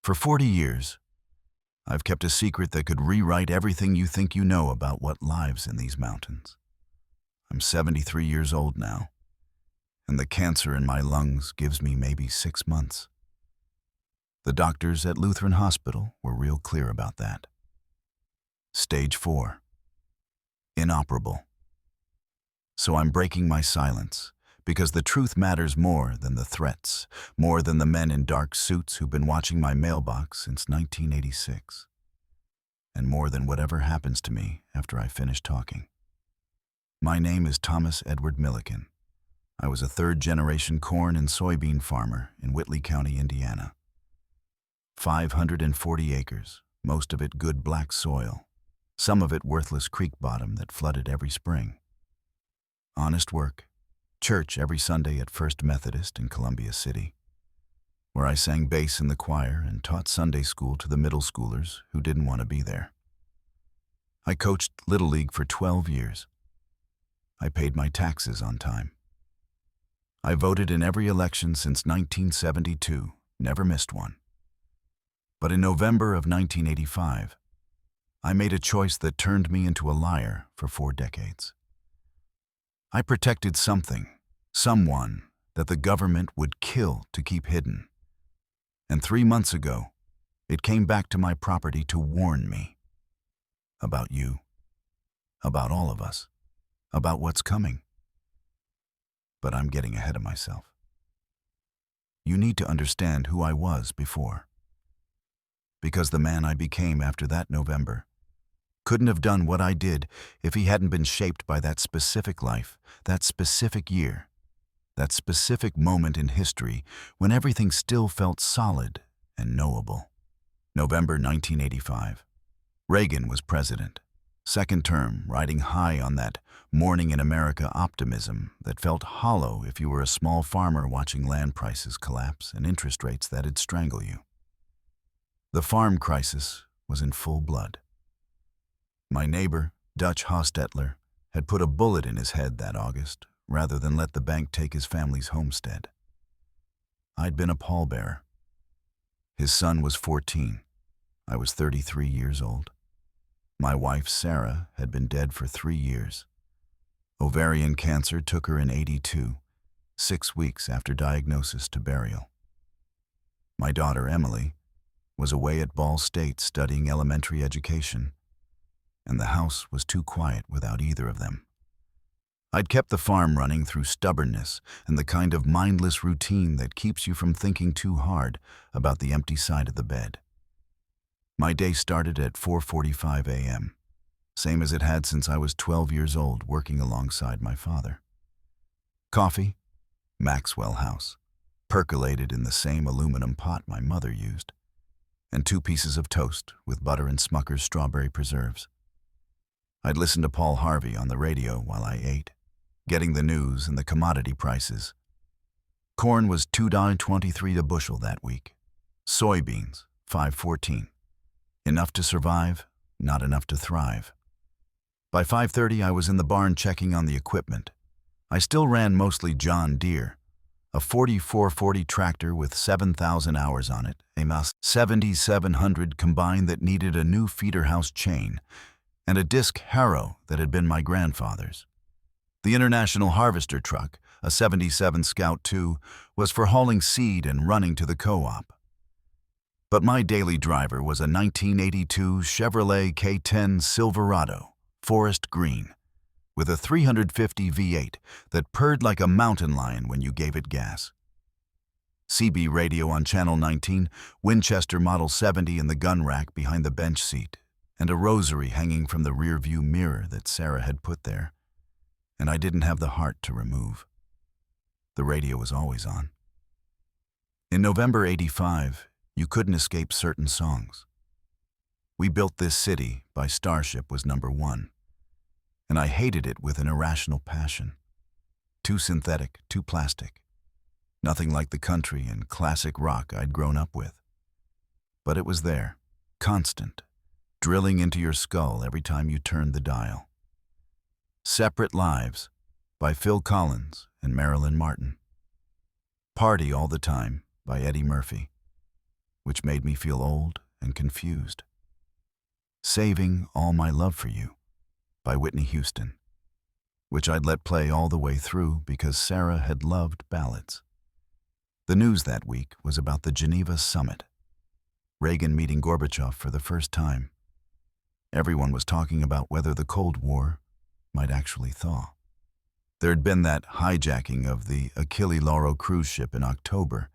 For 40 years, I've kept a secret that could rewrite everything you think you know about what lives in these mountains. I'm 73 years old now, and the cancer in my lungs gives me maybe 6 months. The doctors at Lutheran Hospital were real clear about that. Stage 4. Inoperable. So I'm breaking my silence, because the truth matters more than the threats, more than the men in dark suits who've been watching my mailbox since 1986, and more than whatever happens to me after I finish talking. My name is Thomas Edward Milliken. I was a third-generation corn and soybean farmer in Whitley County, Indiana. 540 acres, most of it good black soil, some of it worthless creek bottom that flooded every spring. Honest work. Church every Sunday at First Methodist in Columbia City, where I sang bass in the choir and taught Sunday school to the middle schoolers who didn't want to be there. I coached Little League for 12 years. I paid my taxes on time. I voted in every election since 1972, never missed one. But in November of 1985, I made a choice that turned me into a liar for 4 decades. I protected something, someone, that the government would kill to keep hidden. And 3 months ago, it came back to my property to warn me. About you. About all of us. About what's coming. But I'm getting ahead of myself. You need to understand who I was before. Because the man I became after that November couldn't have done what I did if he hadn't been shaped by that specific life, that specific year, that specific moment in history when everything still felt solid and knowable. November 1985. Reagan was president. Second term, riding high on that morning in America optimism that felt hollow if you were a small farmer watching land prices collapse and interest rates that'd strangle you. The farm crisis was in full blood. My neighbor, Dutch Hostetler, had put a bullet in his head that August rather than let the bank take his family's homestead. I'd been a pallbearer. His son was 14. I was 33 years old. My wife, Sarah, had been dead for 3 years. Ovarian cancer took her in 82, 6 weeks after diagnosis to burial. My daughter, Emily, was away at Ball State studying elementary education, and the house was too quiet without either of them. I'd kept the farm running through stubbornness and the kind of mindless routine that keeps you from thinking too hard about the empty side of the bed. My day started at 4:45 a.m., same as it had since I was 12 years old working alongside my father. Coffee, Maxwell House, percolated in the same aluminum pot my mother used, and 2 pieces of toast with butter and Smucker's strawberry preserves. I'd listen to Paul Harvey on the radio while I ate, getting the news and the commodity prices. Corn was $2.23 a bushel that week. Soybeans, $5.14. Enough to survive, not enough to thrive. By 5:30, I was in the barn checking on the equipment. I still ran mostly John Deere, a 4440 tractor with 7,000 hours on it, a Mass 7700 combine that needed a new feeder house chain, and a disc harrow that had been my grandfather's. The International Harvester truck, a 77 Scout II, was for hauling seed and running to the co-op. But my daily driver was a 1982 Chevrolet K10 Silverado, forest green, with a 350 V8 that purred like a mountain lion when you gave it gas. CB radio on Channel 19, Winchester Model 70 in the gun rack behind the bench seat, and a rosary hanging from the rear-view mirror that Sarah had put there, and I didn't have the heart to remove. The radio was always on. In November '85, you couldn't escape certain songs. We Built This City by Starship was number 1, and I hated it with an irrational passion. Too synthetic, too plastic. Nothing like the country and classic rock I'd grown up with. But it was there, constant, drilling into your skull every time you turned the dial. Separate Lives by Phil Collins and Marilyn Martin. Party All the Time by Eddie Murphy. which made me feel old and confused. Saving All My Love for You by Whitney Houston, which I'd let play all the way through because Sarah had loved ballads. The news that week was about the Geneva summit, Reagan meeting Gorbachev for the first time. Everyone was talking about whether the Cold War might actually thaw. There'd been that hijacking of the Achille Lauro cruise ship in October,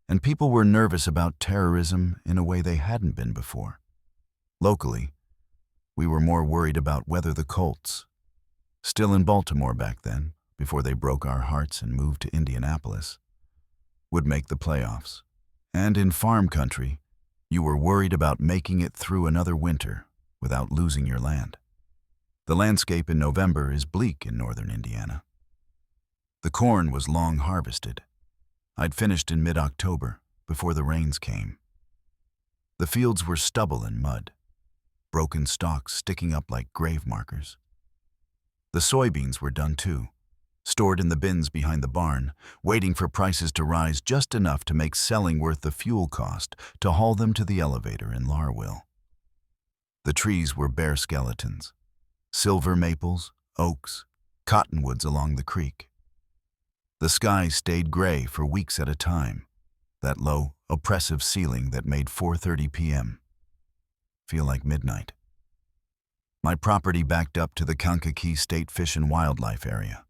and people were nervous about terrorism in a way they hadn't been before. Locally, we were more worried about whether the Colts, still in Baltimore back then, before they broke our hearts and moved to Indianapolis, would make the playoffs. And in farm country, you were worried about making it through another winter without losing your land. The landscape in November is bleak in northern Indiana. The corn was long harvested. I'd finished in mid-October, before the rains came. The fields were stubble and mud, broken stalks sticking up like grave markers. The soybeans were done too, stored in the bins behind the barn, waiting for prices to rise just enough to make selling worth the fuel cost to haul them to the elevator in Larville. The trees were bare skeletons, silver maples, oaks, cottonwoods along the creek. The sky stayed gray for weeks at a time, that low, oppressive ceiling that made 4:30 p.m. feel like midnight. My property backed up to the Kankakee State Fish and Wildlife Area.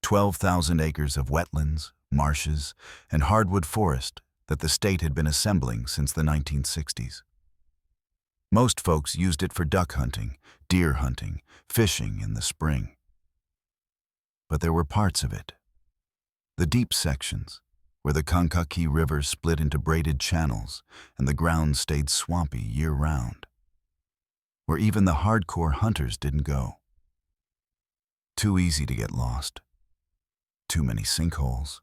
12,000 acres of wetlands, marshes, and hardwood forest that the state had been assembling since the 1960s. Most folks used it for duck hunting, deer hunting, fishing in the spring. But there were parts of it, the deep sections, where the Kankakee River split into braided channels and the ground stayed swampy year-round, where even the hardcore hunters didn't go. Too easy to get lost, too many sinkholes.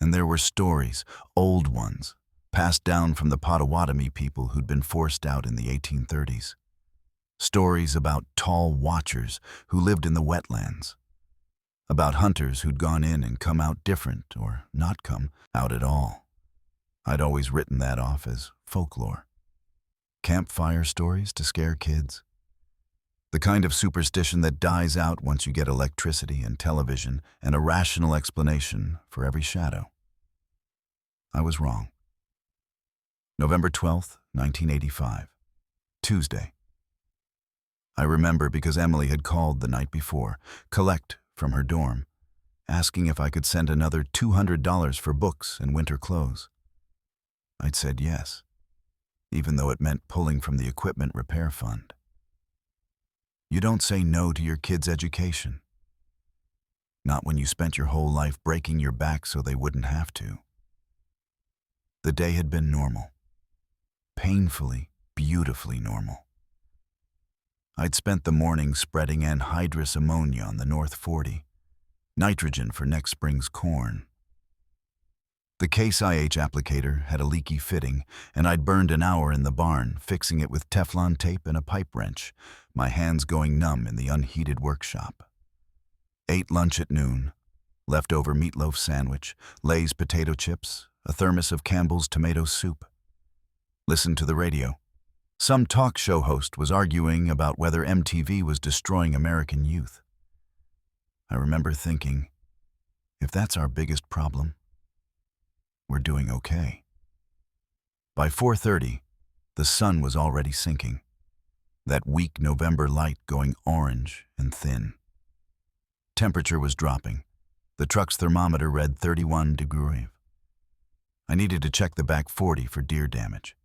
And there were stories, old ones, passed down from the Potawatomi people who'd been forced out in the 1830s. Stories about tall watchers who lived in the wetlands, about hunters who'd gone in and come out different or not come out at all. I'd always written that off as folklore. Campfire stories to scare kids. The kind of superstition that dies out once you get electricity and television and a rational explanation for every shadow. I was wrong. November 12th, 1985. Tuesday. I remember because Emily had called the night before, collect from her dorm, asking if I could send another $200 for books and winter clothes. I'd said yes, even though it meant pulling from the equipment repair fund. You don't say no to your kids' education. Not when you spent your whole life breaking your back so they wouldn't have to. The day had been normal. Painfully, beautifully normal. I'd spent the morning spreading anhydrous ammonia on the North 40, nitrogen for next spring's corn. The Case IH applicator had a leaky fitting, and I'd burned an hour in the barn fixing it with Teflon tape and a pipe wrench, my hands going numb in the unheated workshop. Ate lunch at noon, leftover meatloaf sandwich, Lay's potato chips, a thermos of Campbell's tomato soup. Listened to the radio. Some talk show host was arguing about whether MTV was destroying American youth. I remember thinking, if that's our biggest problem, we're doing okay. By 4:30, the sun was already sinking, that weak November light going orange and thin. Temperature was dropping. The truck's thermometer read 31 degrees. I needed to check the back 40 for deer damage.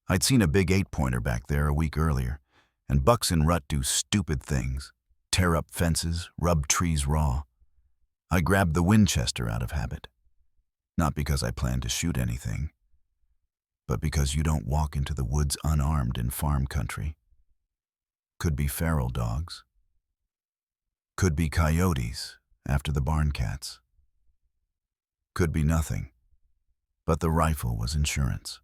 I'd seen a big 8-pointer back there a week earlier, and bucks in rut do stupid things, tear up fences, rub trees raw. I grabbed the Winchester out of habit, not because I planned to shoot anything, but because you don't walk into the woods unarmed in farm country. Could be feral dogs. Could be coyotes after the barn cats. Could be nothing, but the rifle was insurance.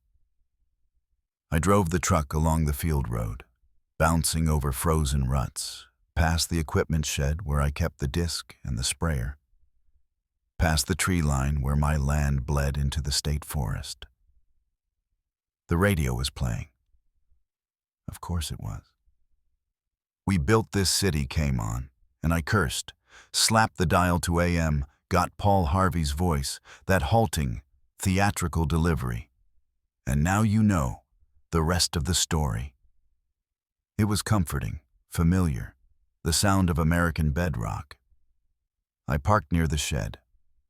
I drove the truck along the field road, bouncing over frozen ruts, past the equipment shed where I kept the disc and the sprayer, past the tree line where my land bled into the state forest. The radio was playing. Of course it was. "We Built This City" came on, and I cursed, slapped the dial to AM, got Paul Harvey's voice, that halting, theatrical delivery. And now you know the rest of the story. It was comforting, familiar, the sound of American bedrock. I parked near the shed,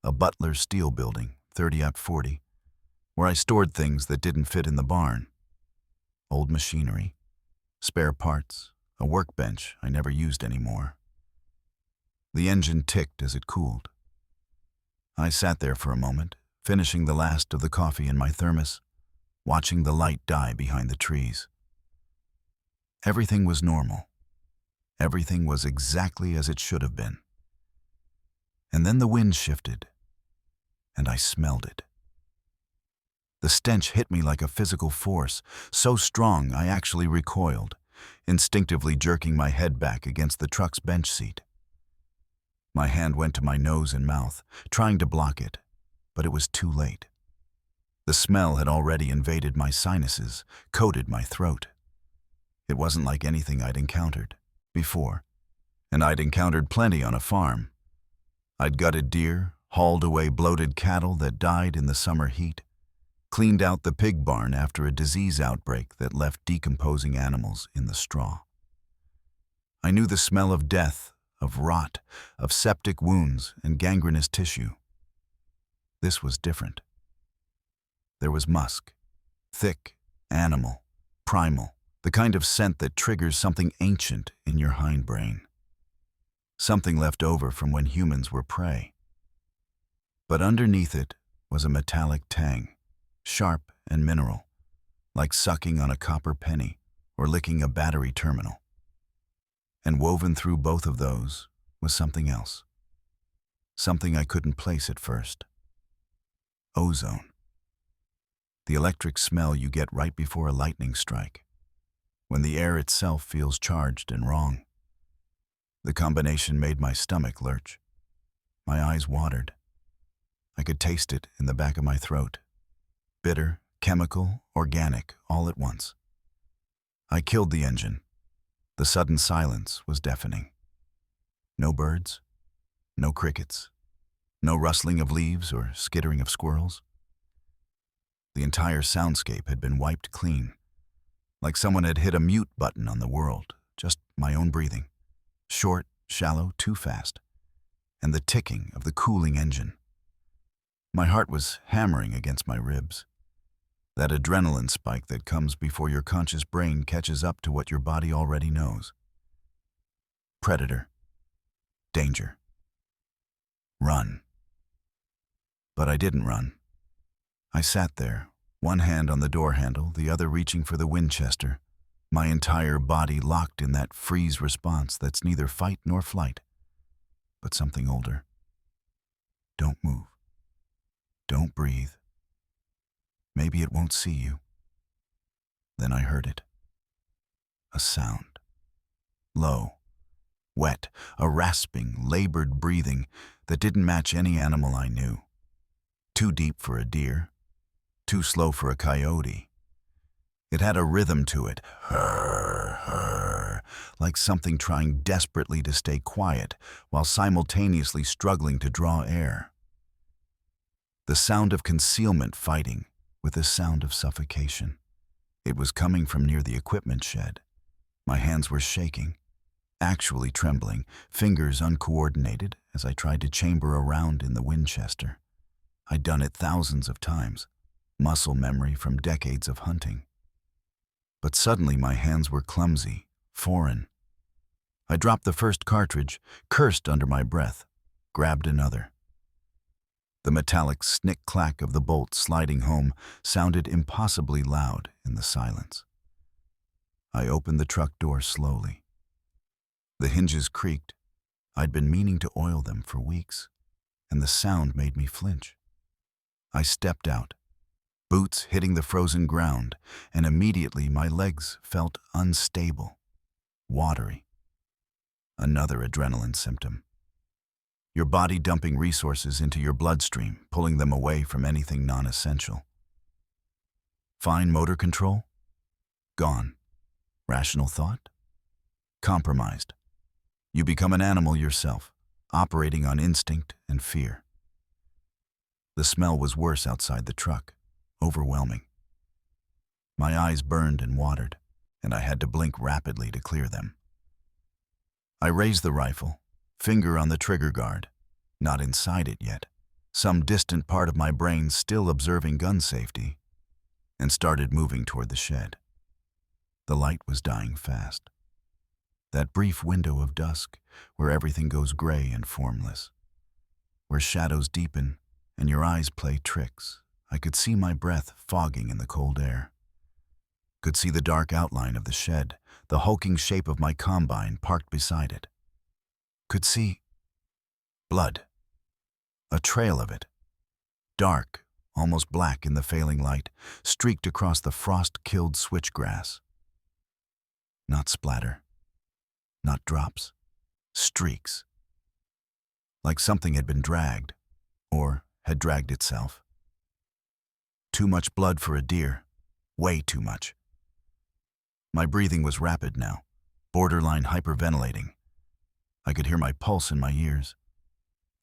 a Butler steel building, 30 at 40, where I stored things that didn't fit in the barn. Old machinery, spare parts, a workbench I never used anymore. The engine ticked as it cooled. I sat there for a moment, finishing the last of the coffee in my thermos, watching the light die behind the trees. Everything was normal. Everything was exactly as it should have been. And then the wind shifted, and I smelled it. The stench hit me like a physical force, so strong I actually recoiled, instinctively jerking my head back against the truck's bench seat. My hand went to my nose and mouth, trying to block it, but it was too late. The smell had already invaded my sinuses, coated my throat. It wasn't like anything I'd encountered before, and I'd encountered plenty on a farm. I'd gutted deer, hauled away bloated cattle that died in the summer heat, cleaned out the pig barn after a disease outbreak that left decomposing animals in the straw. I knew the smell of death, of rot, of septic wounds and gangrenous tissue. This was different. There was musk, thick, animal, primal, the kind of scent that triggers something ancient in your hindbrain. Something left over from when humans were prey. But underneath it was a metallic tang, sharp and mineral, like sucking on a copper penny or licking a battery terminal. And woven through both of those was something else. Something I couldn't place at first. Ozone. The electric smell you get right before a lightning strike, when the air itself feels charged and wrong. The combination made my stomach lurch. My eyes watered. I could taste it in the back of my throat. Bitter, chemical, organic, all at once. I killed the engine. The sudden silence was deafening. No birds, no crickets, no rustling of leaves or skittering of squirrels. The entire soundscape had been wiped clean, like someone had hit a mute button on the world, just my own breathing. Short, shallow, too fast, and the ticking of the cooling engine. My heart was hammering against my ribs. That adrenaline spike that comes before your conscious brain catches up to what your body already knows. Predator. Danger. Run. But I didn't run. I sat there, one hand on the door handle, the other reaching for the Winchester, my entire body locked in that freeze response that's neither fight nor flight, but something older. Don't move. Don't breathe. Maybe it won't see you. Then I heard it. A sound. Low, wet, a rasping, labored breathing that didn't match any animal I knew. Too deep for a deer, too slow for a coyote. It had a rhythm to it, like something trying desperately to stay quiet while simultaneously struggling to draw air. The sound of concealment fighting with the sound of suffocation. It was coming from near the equipment shed. My hands were shaking, actually trembling, fingers uncoordinated as I tried to chamber a round in the Winchester. I'd done it thousands of times, muscle memory from decades of hunting. But suddenly my hands were clumsy, foreign. I dropped the first cartridge, cursed under my breath, grabbed another. The metallic snick-clack of the bolt sliding home sounded impossibly loud in the silence. I opened the truck door slowly. The hinges creaked. I'd been meaning to oil them for weeks, and the sound made me flinch. I stepped out, boots hitting the frozen ground, and immediately my legs felt unstable, watery. Another adrenaline symptom. Your body dumping resources into your bloodstream, pulling them away from anything non-essential. Fine motor control? Gone. Rational thought? Compromised. You become an animal yourself, operating on instinct and fear. The smell was worse outside the truck, overwhelming. My eyes burned and watered, and I had to blink rapidly to clear them. I raised the rifle, finger on the trigger guard, not inside it yet, some distant part of my brain still observing gun safety, and started moving toward the shed. The light was dying fast. That brief window of dusk where everything goes gray and formless, where shadows deepen and your eyes play tricks. I could see my breath fogging in the cold air. Could see the dark outline of the shed, the hulking shape of my combine parked beside it. Could see blood, a trail of it, dark, almost black in the failing light, streaked across the frost-killed switchgrass. Not splatter, not drops, streaks. Like something had been dragged, or had dragged itself. Too much blood for a deer, way too much. My breathing was rapid now, borderline hyperventilating. I could hear my pulse in my ears.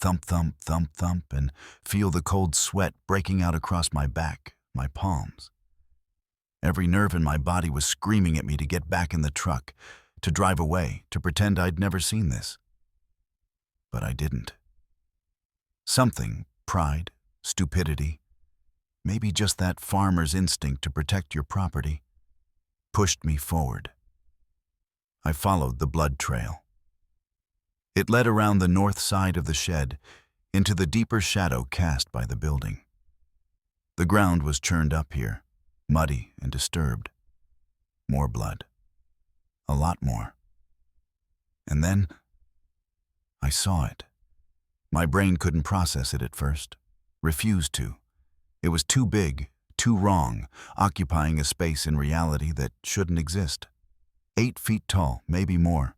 Thump, thump, thump, thump, and feel the cold sweat breaking out across my back, my palms. Every nerve in my body was screaming at me to get back in the truck, to drive away, to pretend I'd never seen this. But I didn't. Something, pride, stupidity, maybe just that farmer's instinct to protect your property, pushed me forward. I followed the blood trail. It led around the north side of the shed, into the deeper shadow cast by the building. The ground was churned up here, muddy and disturbed. More blood. A lot more. And then I saw it. My brain couldn't process it at first, refused to. It was too big, too wrong, occupying a space in reality that shouldn't exist. 8 feet tall, maybe more.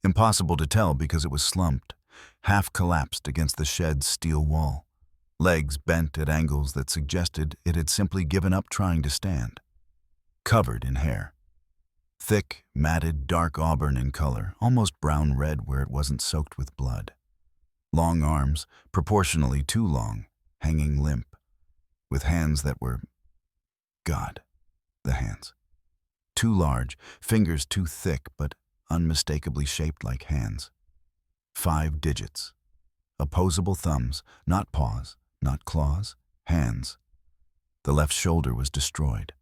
Impossible to tell because it was slumped, half collapsed against the shed's steel wall, legs bent at angles that suggested it had simply given up trying to stand. Covered in hair. Thick, matted, dark auburn in color, almost brown-red where it wasn't soaked with blood. Long arms, proportionally too long, hanging limp, with hands that were... God, the hands. Too large, fingers too thick, but unmistakably shaped like hands. 5 digits. Opposable thumbs, not paws, not claws, hands. The left shoulder was destroyed.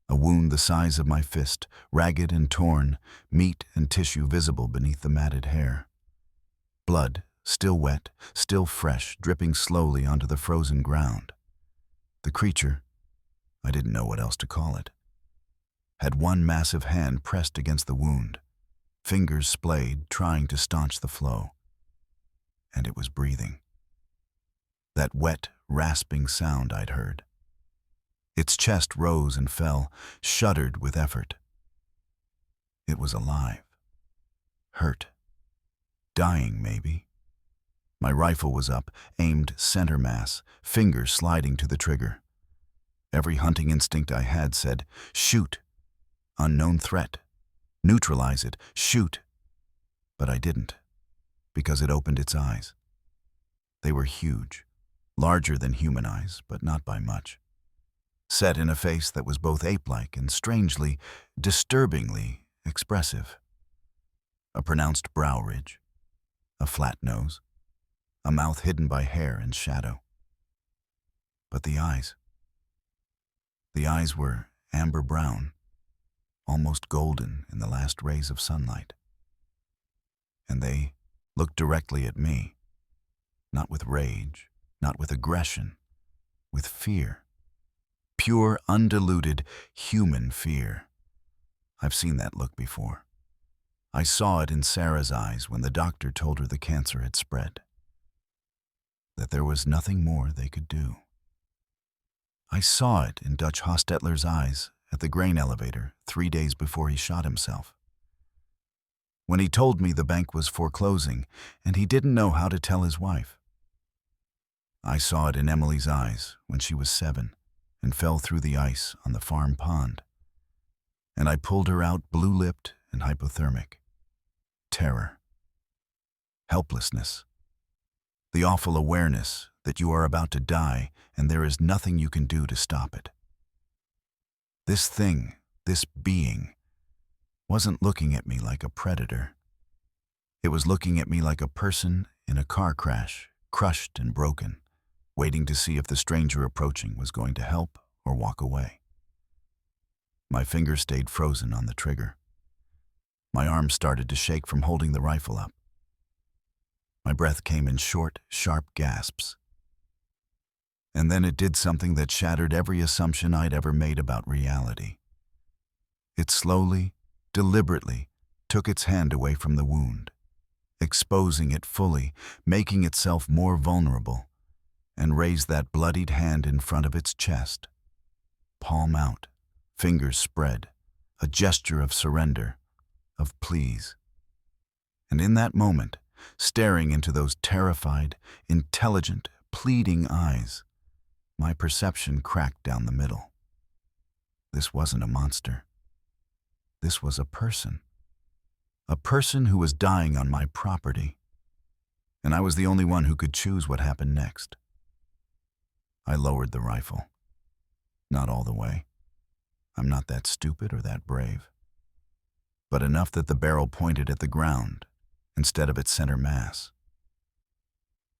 A wound the size of my fist, ragged and torn, meat and tissue visible beneath the matted hair. Blood, still wet, still fresh, dripping slowly onto the frozen ground. The creature, I didn't know what else to call it, had one massive hand pressed against the wound, fingers splayed, trying to staunch the flow. And it was breathing. That wet, rasping sound I'd heard. Its chest rose and fell, shuddered with effort. It was alive. Hurt. Dying, maybe. My rifle was up, aimed center mass, fingers sliding to the trigger. Every hunting instinct I had said, shoot. Unknown threat. Neutralize it. Shoot. But I didn't, because it opened its eyes. They were huge, larger than human eyes, but not by much. Set in a face that was both ape-like and strangely, disturbingly expressive. A pronounced brow ridge, a flat nose, a mouth hidden by hair and shadow. But the eyes were amber brown, almost golden in the last rays of sunlight. And they looked directly at me, not with rage, not with aggression, with fear. Pure, undiluted, human fear. I've seen that look before. I saw it in Sarah's eyes when the doctor told her the cancer had spread. That there was nothing more they could do. I saw it in Dutch Hostetler's eyes at the grain elevator 3 days before he shot himself. When he told me the bank was foreclosing and he didn't know how to tell his wife. I saw it in Emily's eyes when she was 7 and fell through the ice on the farm pond. And I pulled her out blue-lipped and hypothermic. Terror. Helplessness. The awful awareness that you are about to die and there is nothing you can do to stop it. This thing, this being, wasn't looking at me like a predator. It was looking at me like a person in a car crash, crushed and broken, waiting to see if the stranger approaching was going to help or walk away. My fingers stayed frozen on the trigger. My arms started to shake from holding the rifle up. My breath came in short, sharp gasps. And then it did something that shattered every assumption I'd ever made about reality. It slowly, deliberately, took its hand away from the wound, exposing it fully, making itself more vulnerable, and raised that bloodied hand in front of its chest. Palm out, fingers spread, a gesture of surrender, of please. And in that moment, staring into those terrified, intelligent, pleading eyes, my perception cracked down the middle. This wasn't a monster. This was a person. A person who was dying on my property. And I was the only one who could choose what happened next. I lowered the rifle. Not all the way. I'm not that stupid or that brave. But enough that the barrel pointed at the ground instead of its center mass.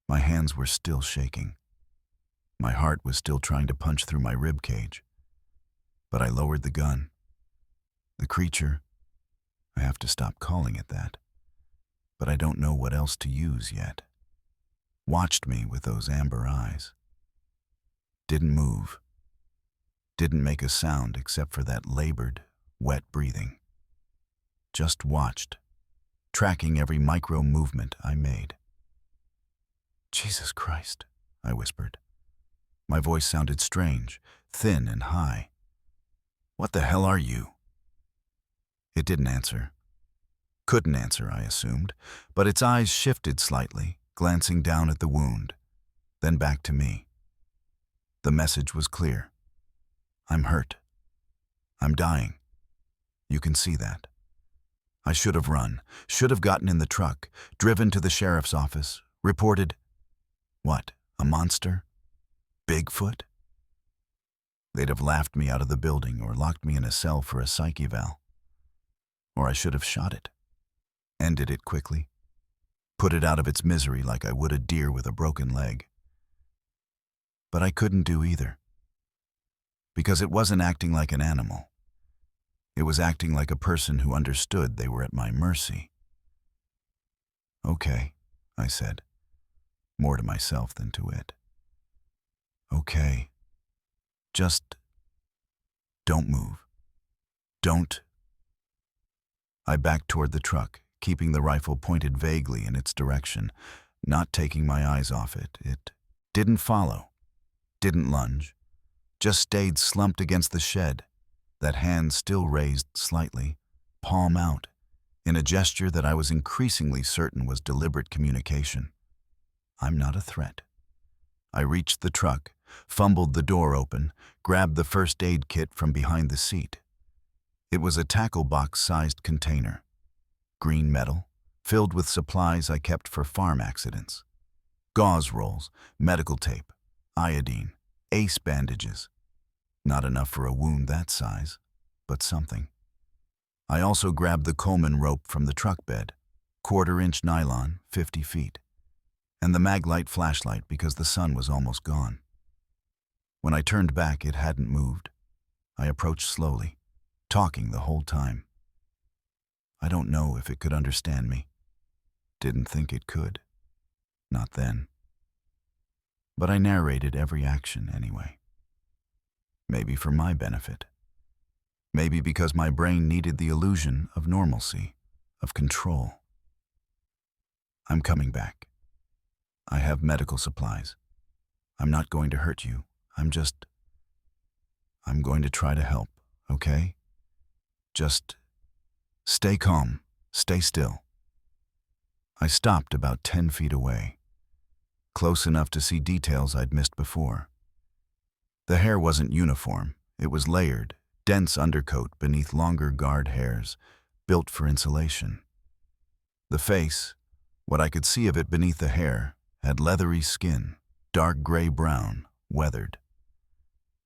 My hands were still shaking. My heart was still trying to punch through my rib cage. But I lowered the gun. The creature, I have to stop calling it that, but I don't know what else to use yet, watched me with those amber eyes. Didn't move. Didn't make a sound except for that labored, wet breathing. Just watched, tracking every micro movement I made. "Jesus Christ," I whispered. My voice sounded strange, thin and high. "What the hell are you?" It didn't answer. Couldn't answer, I assumed, but its eyes shifted slightly, glancing down at the wound, then back to me. The message was clear. I'm hurt. I'm dying. You can see that. I should have run, should have gotten in the truck, driven to the sheriff's office, reported. What, a monster? Bigfoot? They'd have laughed me out of the building or locked me in a cell for a psych eval. Or I should have shot it. Ended it quickly. Put it out of its misery like I would a deer with a broken leg. But I couldn't do either. Because it wasn't acting like an animal. It was acting like a person who understood they were at my mercy. "Okay," I said, more to myself than to it. "Okay. Just don't move. Don't." I backed toward the truck, keeping the rifle pointed vaguely in its direction, not taking my eyes off it. It didn't follow, didn't lunge, just stayed slumped against the shed, that hand still raised slightly, palm out, in a gesture that I was increasingly certain was deliberate communication. I'm not a threat. I reached the truck, fumbled the door open, grabbed the first aid kit from behind the seat. It was a tackle box-sized container, green metal, filled with supplies I kept for farm accidents. Gauze rolls, medical tape, iodine, ace bandages. Not enough for a wound that size, but something. I also grabbed the Coleman rope from the truck bed, 1/4-inch nylon, 50 feet, and the Maglite flashlight because the sun was almost gone. When I turned back, it hadn't moved. I approached slowly, talking the whole time. I don't know if it could understand me. Didn't think it could. Not then. But I narrated every action anyway. Maybe for my benefit. Maybe because my brain needed the illusion of normalcy, of control. I'm coming back. I have medical supplies. I'm not going to hurt you. I'm going to try to help, okay? Just stay calm, stay still. I stopped about 10 feet away, close enough to see details I'd missed before. The hair wasn't uniform. It was layered, dense undercoat beneath longer guard hairs, built for insulation. The face, what I could see of it beneath the hair, had leathery skin, dark gray-brown, weathered.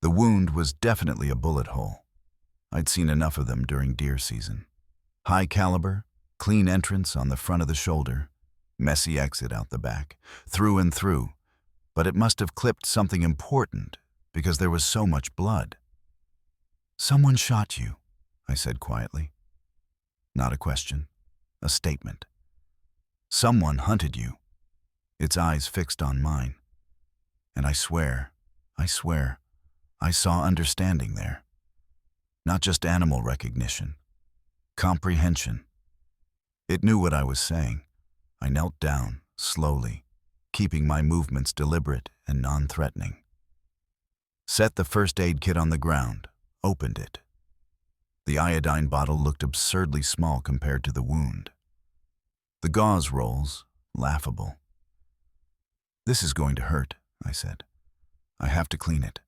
The wound was definitely a bullet hole. I'd seen enough of them during deer season. High caliber, clean entrance on the front of the shoulder, messy exit out the back, through and through, but it must have clipped something important because there was so much blood. "Someone shot you," I said quietly. Not a question, a statement. Someone hunted you, its eyes fixed on mine. And I swear, I saw understanding there. Not just animal recognition, comprehension. It knew what I was saying. I knelt down, slowly, keeping my movements deliberate and non-threatening. Set the first aid kit on the ground, opened it. The iodine bottle looked absurdly small compared to the wound. The gauze rolls, laughable. "This is going to hurt," I said. "I have to clean it.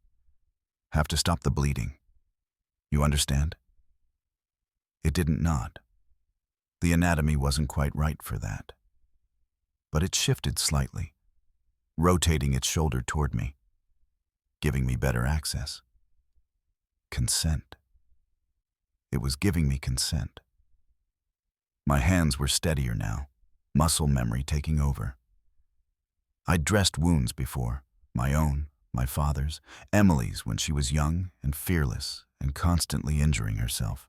Have to stop the bleeding. You understand?" It didn't nod. The anatomy wasn't quite right for that. But it shifted slightly, rotating its shoulder toward me, giving me better access. Consent. It was giving me consent. My hands were steadier now, muscle memory taking over. I'd dressed wounds before, my own, my father's, Emily's when she was young and fearless and constantly injuring herself.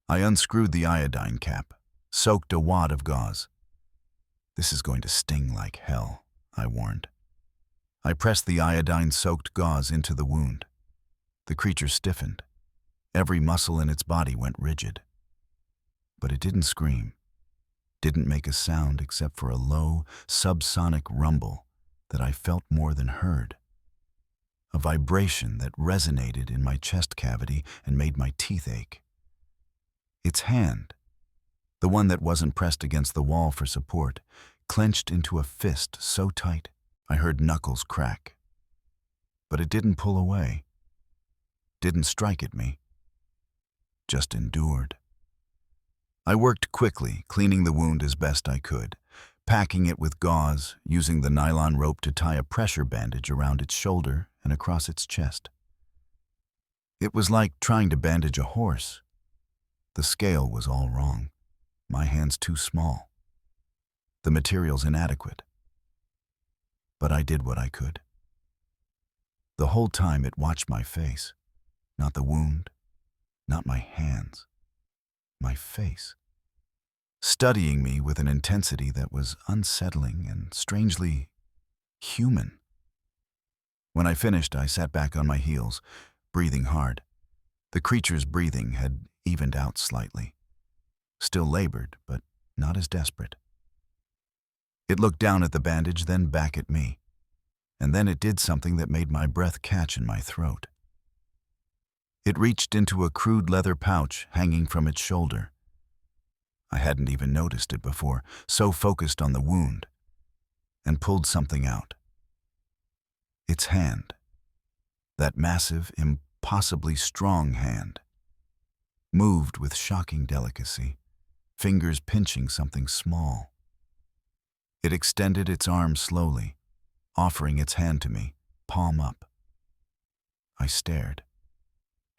I unscrewed the iodine cap, soaked a wad of gauze. "This is going to sting like hell," I warned. I pressed the iodine-soaked gauze into the wound. The creature stiffened. Every muscle in its body went rigid. But it didn't scream, didn't make a sound except for a low, subsonic rumble that I felt more than heard. A vibration that resonated in my chest cavity and made my teeth ache. Its hand, the one that wasn't pressed against the wall for support, clenched into a fist so tight I heard knuckles crack. But it didn't pull away, didn't strike at me, just endured. I worked quickly, cleaning the wound as best I could, packing it with gauze, using the nylon rope to tie a pressure bandage around its shoulder and across its chest. It was like trying to bandage a horse. The scale was all wrong. My hands too small. The materials inadequate. But I did what I could. The whole time it watched my face, not the wound, not my hands, my face, studying me with an intensity that was unsettling and strangely human. When I finished, I sat back on my heels, breathing hard. The creature's breathing had evened out slightly. Still labored, but not as desperate. It looked down at the bandage, then back at me. And then it did something that made my breath catch in my throat. It reached into a crude leather pouch hanging from its shoulder. I hadn't even noticed it before, so focused on the wound, and pulled something out. Its hand. That massive, impossibly strong hand. Moved with shocking delicacy, fingers pinching something small. It extended its arm slowly, offering its hand to me, palm up. I stared,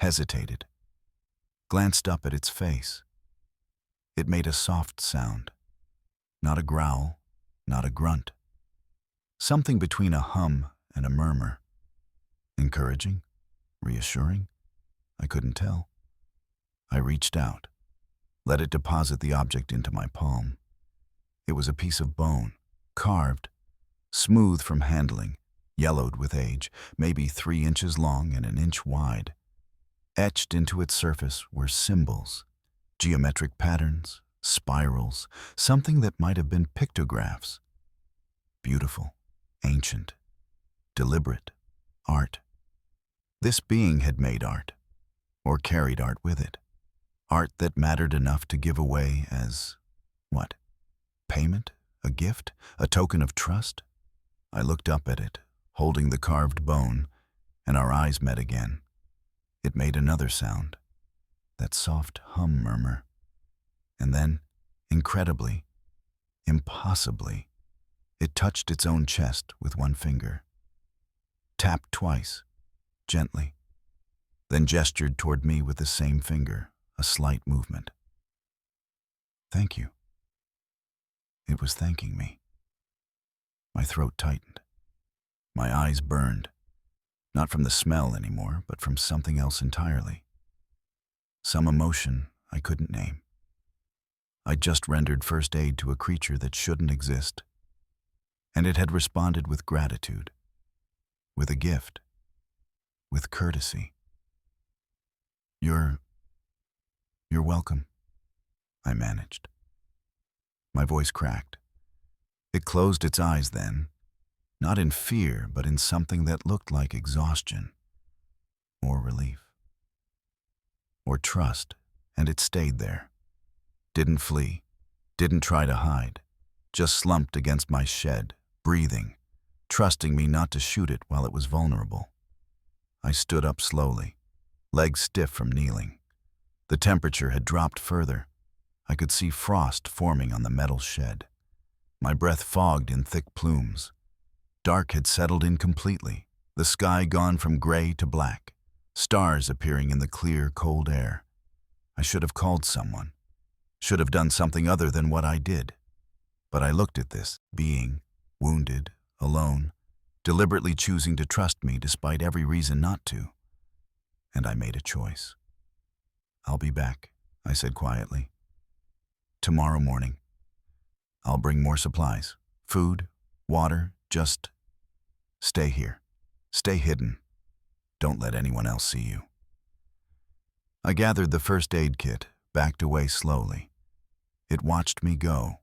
hesitated, glanced up at its face. It made a soft sound, not a growl, not a grunt. Something between a hum and a murmur. Encouraging? Reassuring? I couldn't tell. I reached out, let it deposit the object into my palm. It was a piece of bone, carved, smooth from handling, yellowed with age, maybe 3 inches long and 1 inch wide. Etched into its surface were symbols, geometric patterns, spirals, something that might have been pictographs. Beautiful, ancient, deliberate, art. This being had made art, or carried art with it. Art that mattered enough to give away as, what? Payment? A gift? A token of trust? I looked up at it, holding the carved bone, and our eyes met again. It made another sound, that soft hum murmur, and then, incredibly, impossibly, it touched its own chest with one finger, tapped twice, gently, then gestured toward me with the same finger, a slight movement. "Thank you." It was thanking me. My throat tightened. My eyes burned, not from the smell anymore, but from something else entirely. Some emotion I couldn't name. I'd just rendered first aid to a creature that shouldn't exist, and it had responded with gratitude, with a gift, with courtesy. You're welcome," I managed. My voice cracked. It closed its eyes then, not in fear, but in something that looked like exhaustion, or relief, or trust, and it stayed there. Didn't flee, didn't try to hide, just slumped against my shed, breathing, trusting me not to shoot it while it was vulnerable. I stood up slowly, legs stiff from kneeling. The temperature had dropped further. I could see frost forming on the metal shed. My breath fogged in thick plumes. Dark had settled in completely, the sky gone from gray to black, stars appearing in the clear, cold air. I should have called someone, should have done something other than what I did. But I looked at this being, wounded, alone, deliberately choosing to trust me despite every reason not to. And I made a choice. "I'll be back," I said quietly. "Tomorrow morning. I'll bring more supplies, food, water, just stay here. Stay hidden. Don't let anyone else see you." I gathered the first aid kit, backed away slowly. It watched me go,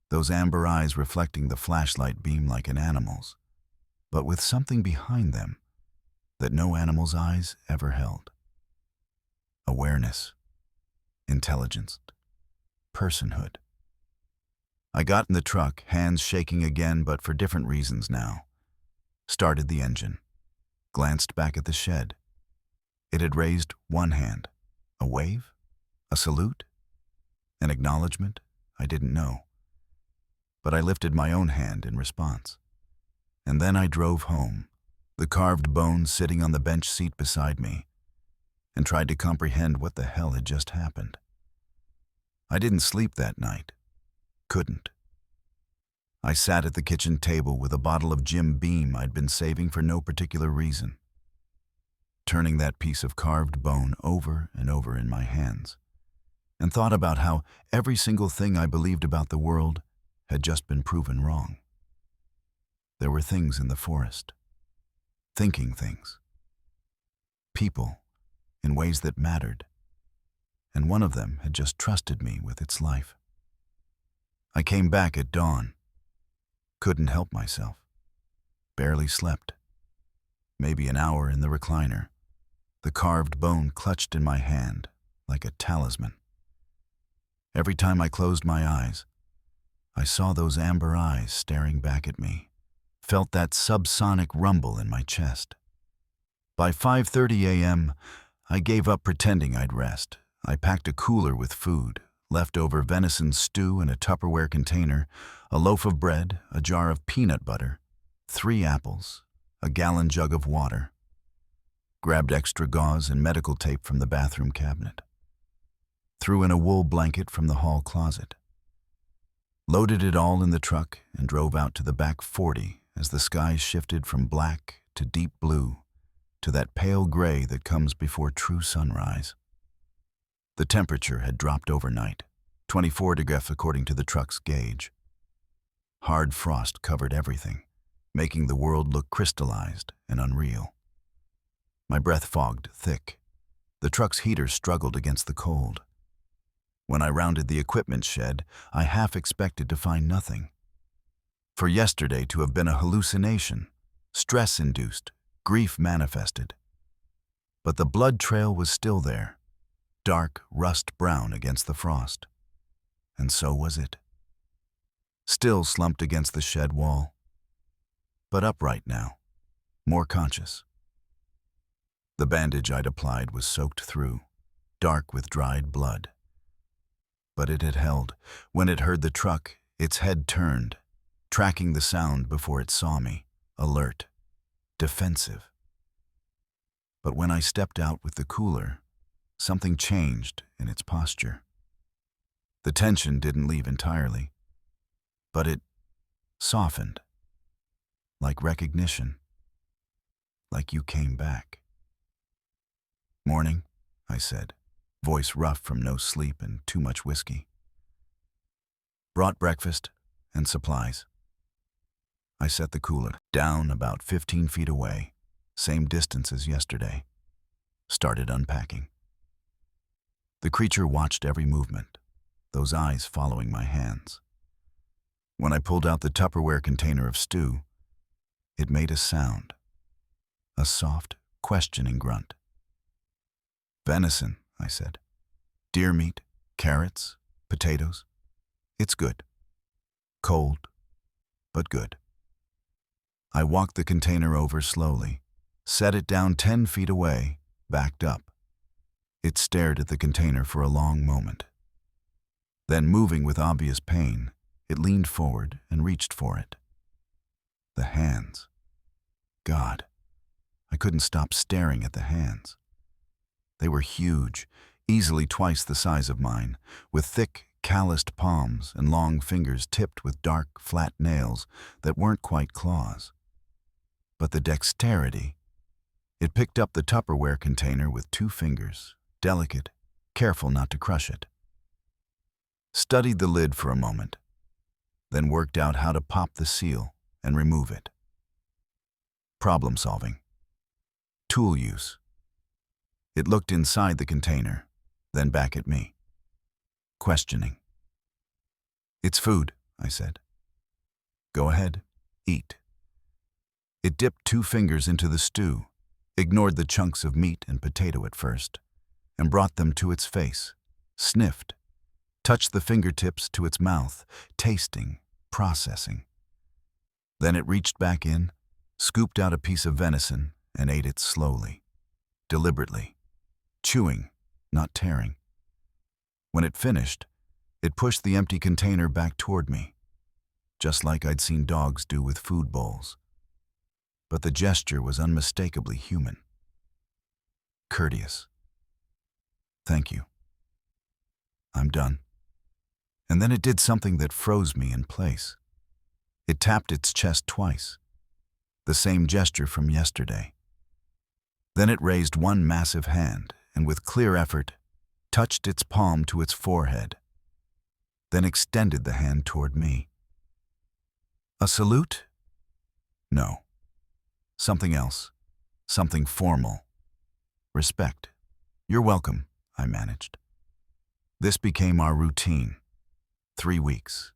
those amber eyes reflecting the flashlight beam like an animal's, but with something behind them that no animal's eyes ever held. Awareness, intelligence, personhood. I got in the truck, hands shaking again, but for different reasons now. Started the engine. Glanced back at the shed. It had raised one hand. A wave? A salute? An acknowledgement? I didn't know. But I lifted my own hand in response. And then I drove home, the carved bone sitting on the bench seat beside me, and tried to comprehend what the hell had just happened. I didn't sleep that night. Couldn't. I sat at the kitchen table with a bottle of Jim Beam I'd been saving for no particular reason, turning that piece of carved bone over and over in my hands, and thought about how every single thing I believed about the world had just been proven wrong. There were things in the forest, thinking things, people in ways that mattered, and one of them had just trusted me with its life. I came back at dawn. Couldn't help myself. Barely slept. Maybe an hour in the recliner, the carved bone clutched in my hand like a talisman. Every time I closed my eyes, I saw those amber eyes staring back at me, felt that subsonic rumble in my chest. By 5:30 a.m., I gave up pretending I'd rest. I packed a cooler with food, leftover venison stew in a Tupperware container, a loaf of bread, a jar of peanut butter, 3 apples, a gallon jug of water. Grabbed extra gauze and medical tape from the bathroom cabinet. Threw in a wool blanket from the hall closet. Loaded it all in the truck and drove out to the back 40 as the sky shifted from black to deep blue to that pale gray that comes before true sunrise. The temperature had dropped overnight, 24 degrees according to the truck's gauge. Hard frost covered everything, making the world look crystallized and unreal. My breath fogged thick. The truck's heater struggled against the cold. When I rounded the equipment shed, I half expected to find nothing. For yesterday to have been a hallucination, stress-induced, grief manifested. But the blood trail was still there, dark rust brown against the frost. And so was it. Still slumped against the shed wall, but upright now, more conscious. The bandage I'd applied was soaked through, dark with dried blood. But it had held. When it heard the truck, its head turned, tracking the sound before it saw me, alert, defensive. But when I stepped out with the cooler, something changed in its posture. The tension didn't leave entirely, but it softened, like recognition, like you came back. "Morning," I said, voice rough from no sleep and too much whiskey. "Brought breakfast and supplies." I set the cooler down about 15 feet away, same distance as yesterday. Started unpacking. The creature watched every movement, those eyes following my hands. When I pulled out the Tupperware container of stew, it made a sound, a soft, questioning grunt. "Venison," I said. "Deer meat, carrots, potatoes. It's good. Cold, but good." I walked the container over slowly, set it down 10 feet away, backed up. It stared at the container for a long moment. Then, moving with obvious pain, it leaned forward and reached for it. The hands. God, I couldn't stop staring at the hands. They were huge, easily twice the size of mine, with thick, calloused palms and long fingers tipped with dark, flat nails that weren't quite claws. But the dexterity. It picked up the Tupperware container with 2 fingers, delicate, careful not to crush it. Studied the lid for a moment, then worked out how to pop the seal and remove it. Problem solving. Tool use. It looked inside the container, then back at me. Questioning. "It's food," I said. "Go ahead, eat." It dipped 2 fingers into the stew, ignored the chunks of meat and potato at first, and brought them to its face, sniffed, touched the fingertips to its mouth, tasting, processing. Then it reached back in, scooped out a piece of venison, and ate it slowly, deliberately, chewing, not tearing. When it finished, it pushed the empty container back toward me, just like I'd seen dogs do with food bowls. But the gesture was unmistakably human. Courteous. "Thank you. I'm done." And then it did something that froze me in place. It tapped its chest twice, the same gesture from yesterday. Then it raised one massive hand and with clear effort, touched its palm to its forehead, then extended the hand toward me. A salute? No. Something else. Something formal. Respect. "You're welcome," I managed. This became our routine. 3 weeks.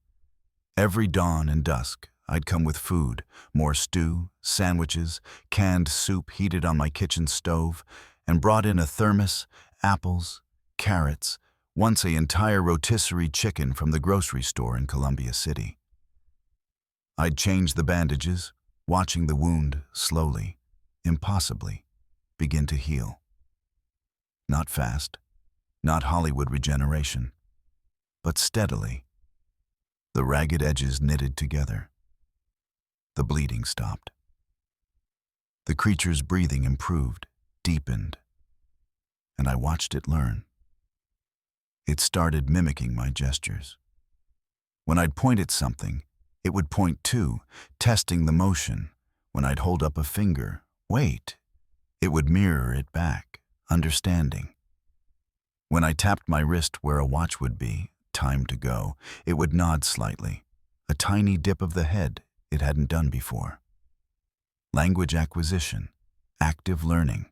Every dawn and dusk, I'd come with food, more stew, sandwiches, canned soup heated on my kitchen stove, and brought in a thermos, apples, carrots, once an entire rotisserie chicken from the grocery store in Columbia City. I'd change the bandages, watching the wound slowly, impossibly, begin to heal. Not fast, not Hollywood regeneration, but steadily. The ragged edges knitted together. The bleeding stopped. The creature's breathing improved, deepened, and I watched it learn. It started mimicking my gestures. When I'd point at something, it would point too, testing the motion. When I'd hold up a finger, wait, it would mirror it back, understanding. When I tapped my wrist where a watch would be, time to go, it would nod slightly, a tiny dip of the head it hadn't done before. Language acquisition, active learning.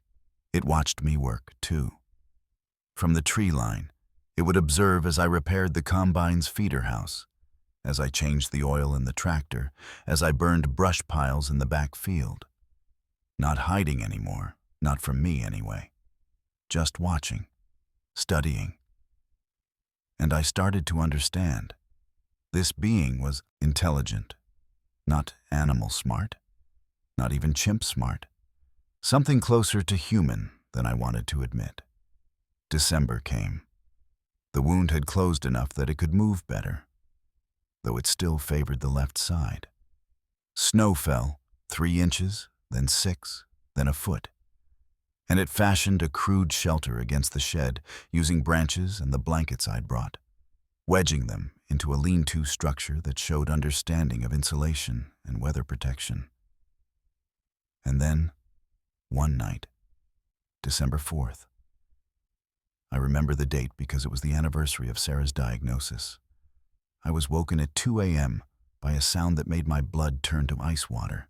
It watched me work too. From the tree line, it would observe as I repaired the combine's feeder house, as I changed the oil in the tractor, as I burned brush piles in the back field. Not hiding anymore, not from me anyway. Just watching, studying. And I started to understand. This being was intelligent, not animal smart, not even chimp smart. Something closer to human, than I wanted to admit. December came. The wound had closed enough that it could move better, though it still favored the left side. Snow fell, 3 inches, then 6, then a foot, and it fashioned a crude shelter against the shed using branches and the blankets I'd brought, wedging them into a lean-to structure that showed understanding of insulation and weather protection. And then, one night, December 4th. I remember the date because it was the anniversary of Sarah's diagnosis. I was woken at 2 a.m. by a sound that made my blood turn to ice water.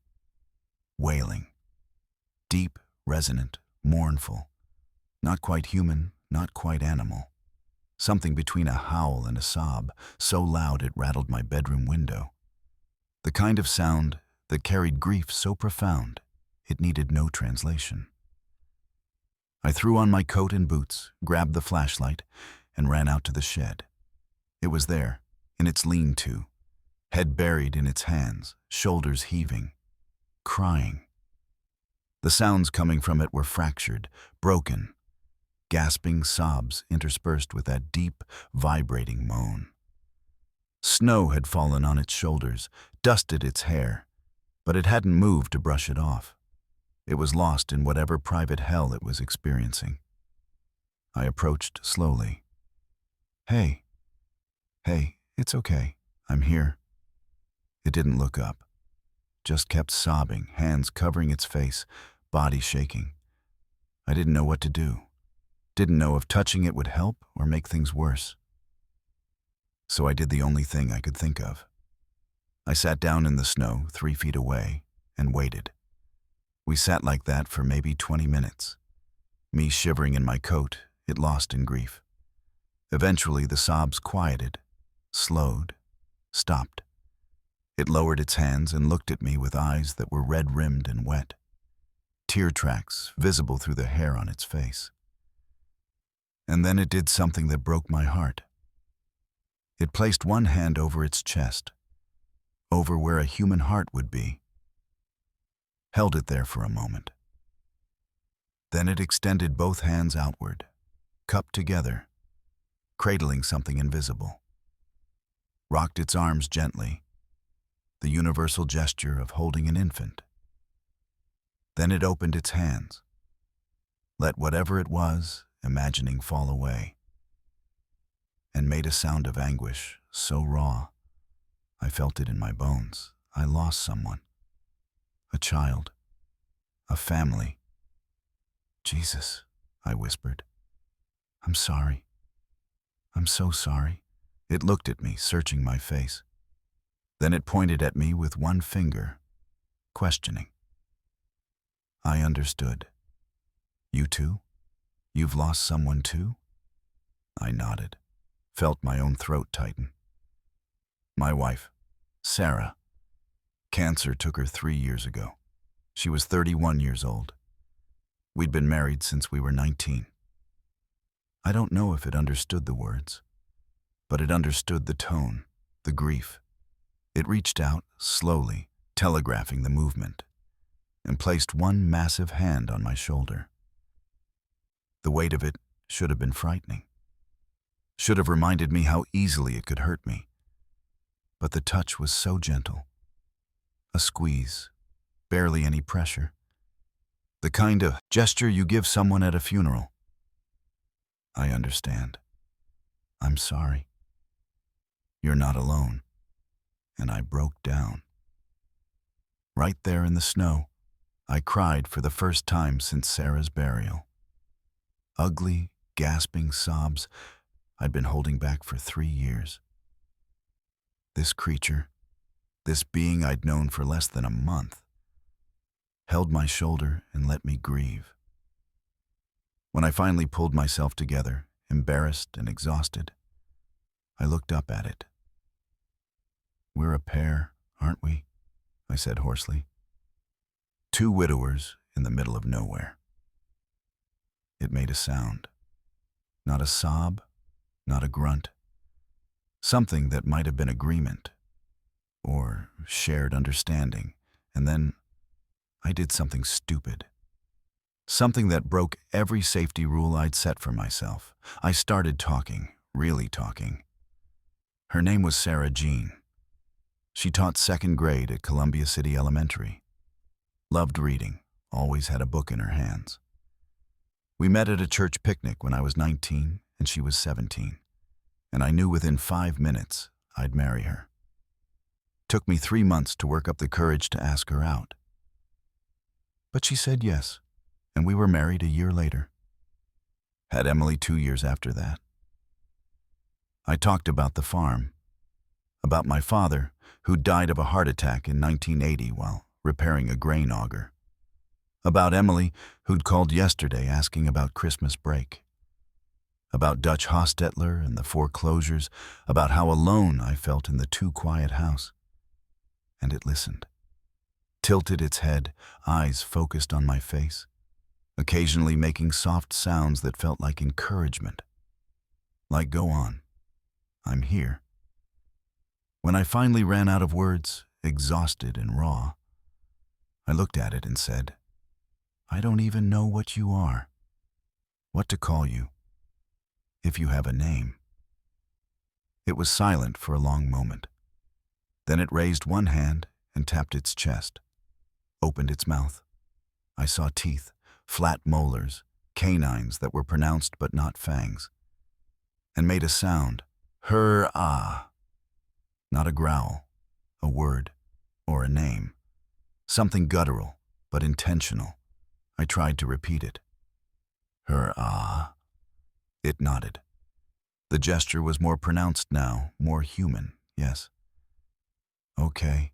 Wailing. Deep, resonant, mournful. Not quite human, not quite animal. Something between a howl and a sob, so loud it rattled my bedroom window. The kind of sound that carried grief so profound it needed no translation. I threw on my coat and boots, grabbed the flashlight, and ran out to the shed. It was there, in its lean-to, head buried in its hands, shoulders heaving, crying. The sounds coming from it were fractured, broken, gasping sobs interspersed with that deep, vibrating moan. Snow had fallen on its shoulders, dusted its hair, but it hadn't moved to brush it off. It was lost in whatever private hell it was experiencing. I approached slowly. Hey, it's okay. I'm here. It didn't look up, just kept sobbing, hands covering its face, body shaking. I didn't know what to do. Didn't know if touching it would help or make things worse. So I did the only thing I could think of. I sat down in the snow 3 feet away and waited. We sat like that for maybe 20 minutes. Me shivering in my coat, it lost in grief. Eventually the sobs quieted, slowed, stopped. It lowered its hands and looked at me with eyes that were red-rimmed and wet, tear tracks visible through the hair on its face. And then it did something that broke my heart. It placed one hand over its chest, over where a human heart would be, held it there for a moment. Then it extended both hands outward, cupped together, cradling something invisible, rocked its arms gently, the universal gesture of holding an infant. Then it opened its hands, let whatever it was, imagining fall away, and made a sound of anguish so raw, I felt it in my bones. I lost someone. A child. A family. Jesus, I whispered. I'm sorry. I'm so sorry. It looked at me, searching my face. Then it pointed at me with one finger, questioning. I understood. You too? You've lost someone too? I nodded, felt my own throat tighten. My wife, Sarah. Cancer took her 3 years ago. She was 31 years old. We'd been married since we were 19. I don't know if it understood the words, but it understood the tone, the grief. It reached out, slowly, telegraphing the movement, and placed one massive hand on my shoulder. The weight of it should have been frightening, should have reminded me how easily it could hurt me. But the touch was so gentle. A squeeze, barely any pressure. The kind of gesture you give someone at a funeral. I understand. I'm sorry. You're not alone. And I broke down. Right there in the snow, I cried for the first time since Sarah's burial. Ugly, gasping sobs I'd been holding back for 3 years. This creature, this being I'd known for less than a month, held my shoulder and let me grieve. When I finally pulled myself together, embarrassed and exhausted, I looked up at it. We're a pair, aren't we? I said hoarsely. 2 widowers in the middle of nowhere. It made a sound. Not a sob, not a grunt. Something that might have been agreement or shared understanding, and then I did something stupid. Something that broke every safety rule I'd set for myself. I started talking, really talking. Her name was Sarah Jean. She taught second grade at Columbia City Elementary. Loved reading, always had a book in her hands. We met at a church picnic when I was 19 and she was 17, and I knew within 5 minutes I'd marry her. Took me 3 months to work up the courage to ask her out. But she said yes, and we were married a year later. Had Emily 2 years after that. I talked about the farm, about my father, who died of a heart attack in 1980 while repairing a grain auger. About Emily, who'd called yesterday asking about Christmas break. About Dutch Hostetler and the foreclosures, about how alone I felt in the too quiet house. And it listened. Tilted its head, eyes focused on my face, occasionally making soft sounds that felt like encouragement. Like, go on. I'm here. When I finally ran out of words, exhausted and raw, I looked at it and said, I don't even know what you are, what to call you, if you have a name. It was silent for a long moment. Then it raised one hand and tapped its chest, opened its mouth. I saw teeth, flat molars, canines that were pronounced but not fangs, and made a sound, her-ah. Not a growl, a word, or a name. Something guttural, but intentional. I tried to repeat it. Her-ah. It nodded. The gesture was more pronounced now, more human, yes. Okay.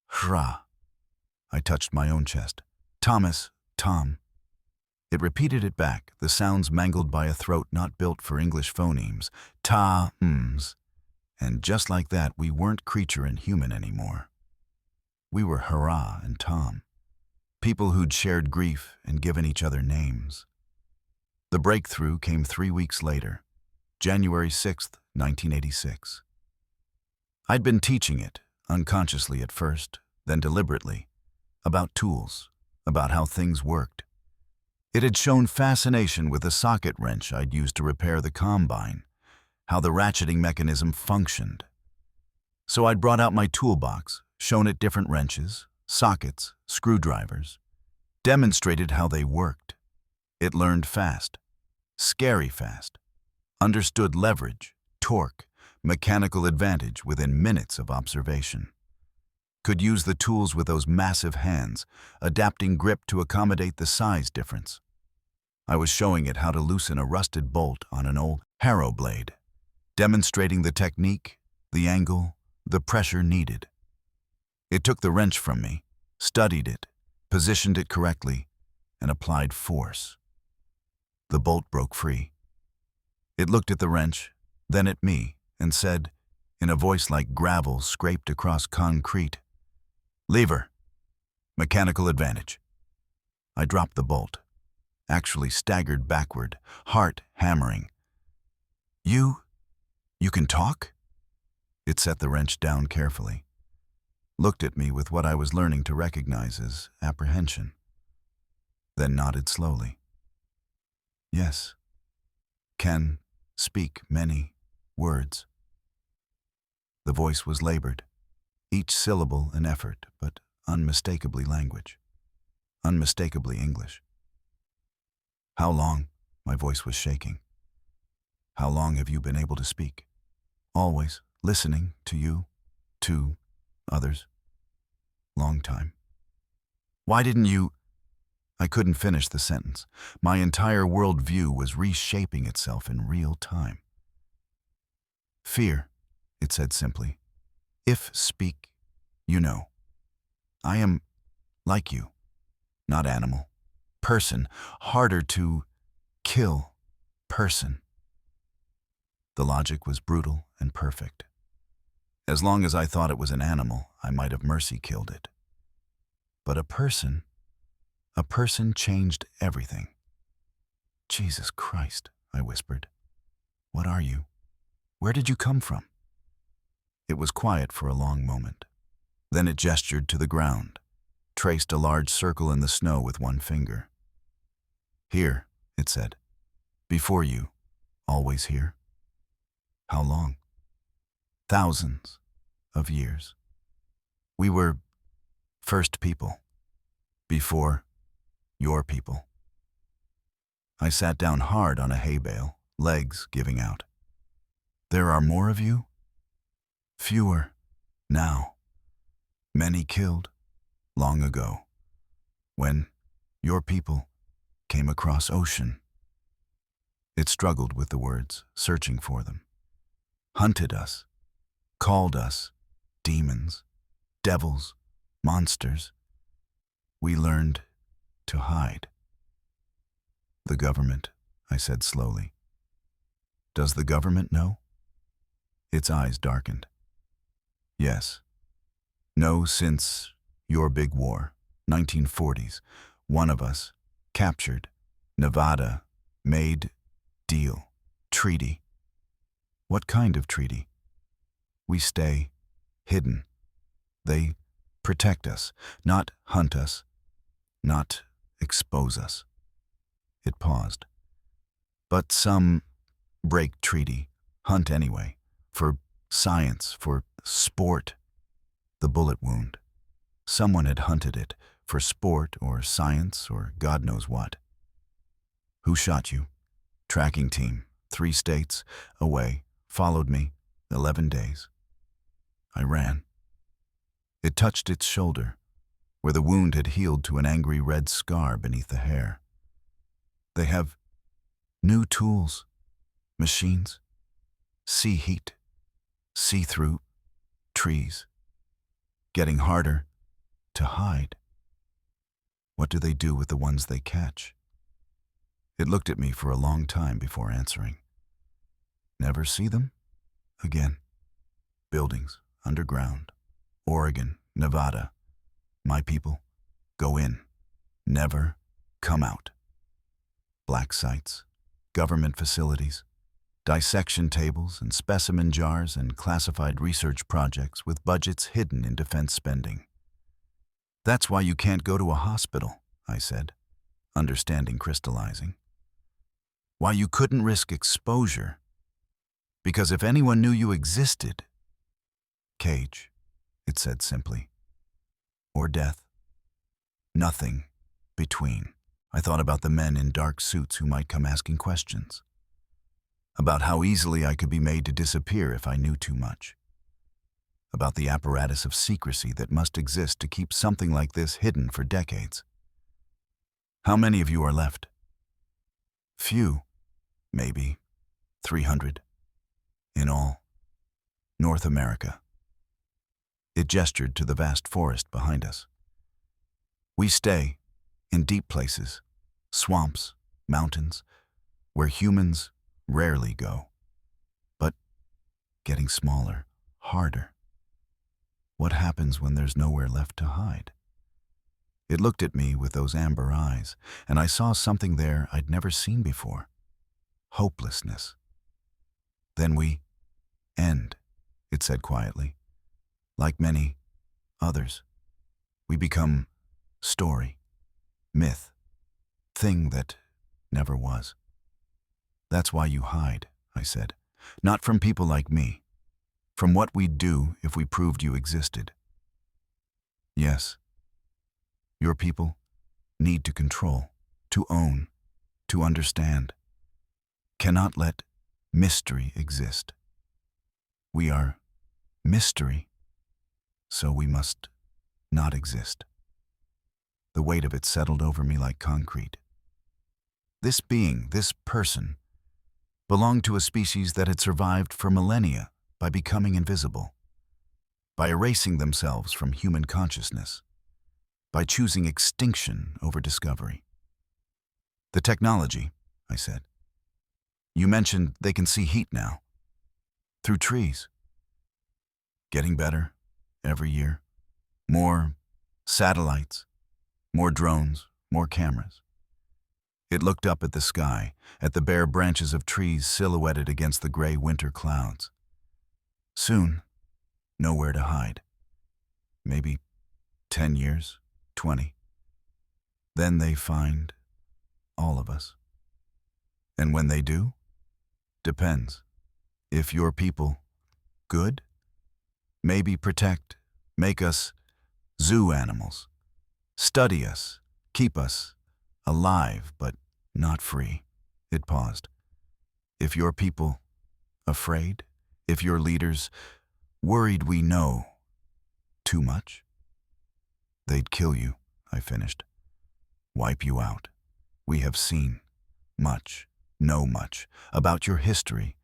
Hra. I touched my own chest. Thomas, Tom. It repeated it back, the sounds mangled by a throat not built for English phonemes. Ta-ms. And just like that, we weren't creature and human anymore. We were Hurrah and Tom, people who'd shared grief and given each other names. The breakthrough came 3 weeks later, January 6th, 1986. I'd been teaching it, unconsciously at first, then deliberately, about tools, about how things worked. It had shown fascination with a socket wrench I'd used to repair the combine, how the ratcheting mechanism functioned. So I'd brought out my toolbox, shown it different wrenches, sockets, screwdrivers, demonstrated how they worked. It learned fast, scary fast, understood leverage, torque, mechanical advantage within minutes of observation. Could use the tools with those massive hands, adapting grip to accommodate the size difference. I was showing it how to loosen a rusted bolt on an old harrow blade, demonstrating the technique, the angle, the pressure needed. It took the wrench from me, studied it, positioned it correctly, and applied force. The bolt broke free. It looked at the wrench, then at me, and said, in a voice like gravel scraped across concrete, "Lever. Mechanical advantage." I dropped the bolt, actually staggered backward, heart hammering. You can talk?" It set the wrench down carefully, looked at me with what I was learning to recognize as apprehension, then nodded slowly. "Yes. Can speak many words." The voice was labored, each syllable an effort, but unmistakably language, unmistakably English. "How long?" My voice was shaking. "How long have you been able to speak?" "Always, listening to you, to others. Long time." "Why didn't you—" I couldn't finish the sentence. My entire worldview was reshaping itself in real time. "Fear," it said simply. "If speak, you know. I am like you, not animal. Person, harder to kill. Person." The logic was brutal and perfect. As long as I thought it was an animal, I might have mercy killed it. But a person changed everything. "Jesus Christ," I whispered. "What are you? Where did you come from?" It was quiet for a long moment. Then it gestured to the ground, traced a large circle in the snow with one finger. Here, it said. Before you, always here. How long? Thousands of years. We were first people. Before your people. I sat down hard on a hay bale, legs giving out. There are more of you? Fewer, now. Many killed, long ago, when your people came across ocean. It struggled with the words, searching for them. Hunted us, called us demons, devils, monsters. We learned to hide. The government, I said slowly. Does the government know? Its eyes darkened. Yes. No, since your big war, 1940s, one of us, captured, Nevada, made, deal, treaty. What kind of treaty? We stay hidden. They protect us, not hunt us, not expose us. It paused. But some break treaty, hunt anyway, for science, for sport. The bullet wound. Someone had hunted it, for sport or science or God knows what. Who shot you? Tracking team, 3 states, away, followed me, 11 days. I ran. It touched its shoulder, where the wound had healed to an angry red scar beneath the hair. They have new tools, machines, see heat, see through trees. Getting harder to hide. What do they do with the ones they catch? It looked at me for a long time before answering. Never see them again. Buildings, underground, Oregon, Nevada. My people, go in, never come out. Black sites, government facilities, dissection tables and specimen jars and classified research projects with budgets hidden in defense spending. That's why you can't go to a hospital, I said, understanding crystallizing. Why you couldn't risk exposure. Because if anyone knew you existed, cage, it said simply, or death. Nothing between. I thought about the men in dark suits who might come asking questions. About how easily I could be made to disappear if I knew too much. About the apparatus of secrecy that must exist to keep something like this hidden for decades. How many of you are left? Few, maybe 300. In all, North America. It gestured to the vast forest behind us. We stay in deep places, swamps, mountains, where humans rarely go, but getting smaller, harder. What happens when there's nowhere left to hide? It looked at me with those amber eyes, and I saw something there I'd never seen before. Hopelessness. Then we end, it said quietly. Like many others, we become story, myth, thing that never was. That's why you hide, I said. Not from people like me. From what we'd do if we proved you existed. Yes. Your people need to control, to own, to understand. Cannot let mystery exist. We are mystery, so we must not exist. The weight of it settled over me like concrete. This being, this person, belonged to a species that had survived for millennia by becoming invisible, by erasing themselves from human consciousness, by choosing extinction over discovery. The technology, I said. You mentioned they can see heat now, through trees. Getting better every year. More satellites, more drones, more cameras. It looked up at the sky, at the bare branches of trees silhouetted against the gray winter clouds. Soon, nowhere to hide. Maybe 10 years, 20. Then they find all of us. And when they do? Depends. If your people, good? Maybe protect, make us zoo animals. Study us, keep us alive, but not free. It paused. If your people, afraid? If your leaders, worried we know too much? They'd kill you, I finished. Wipe you out. We have seen much, know much, about your history,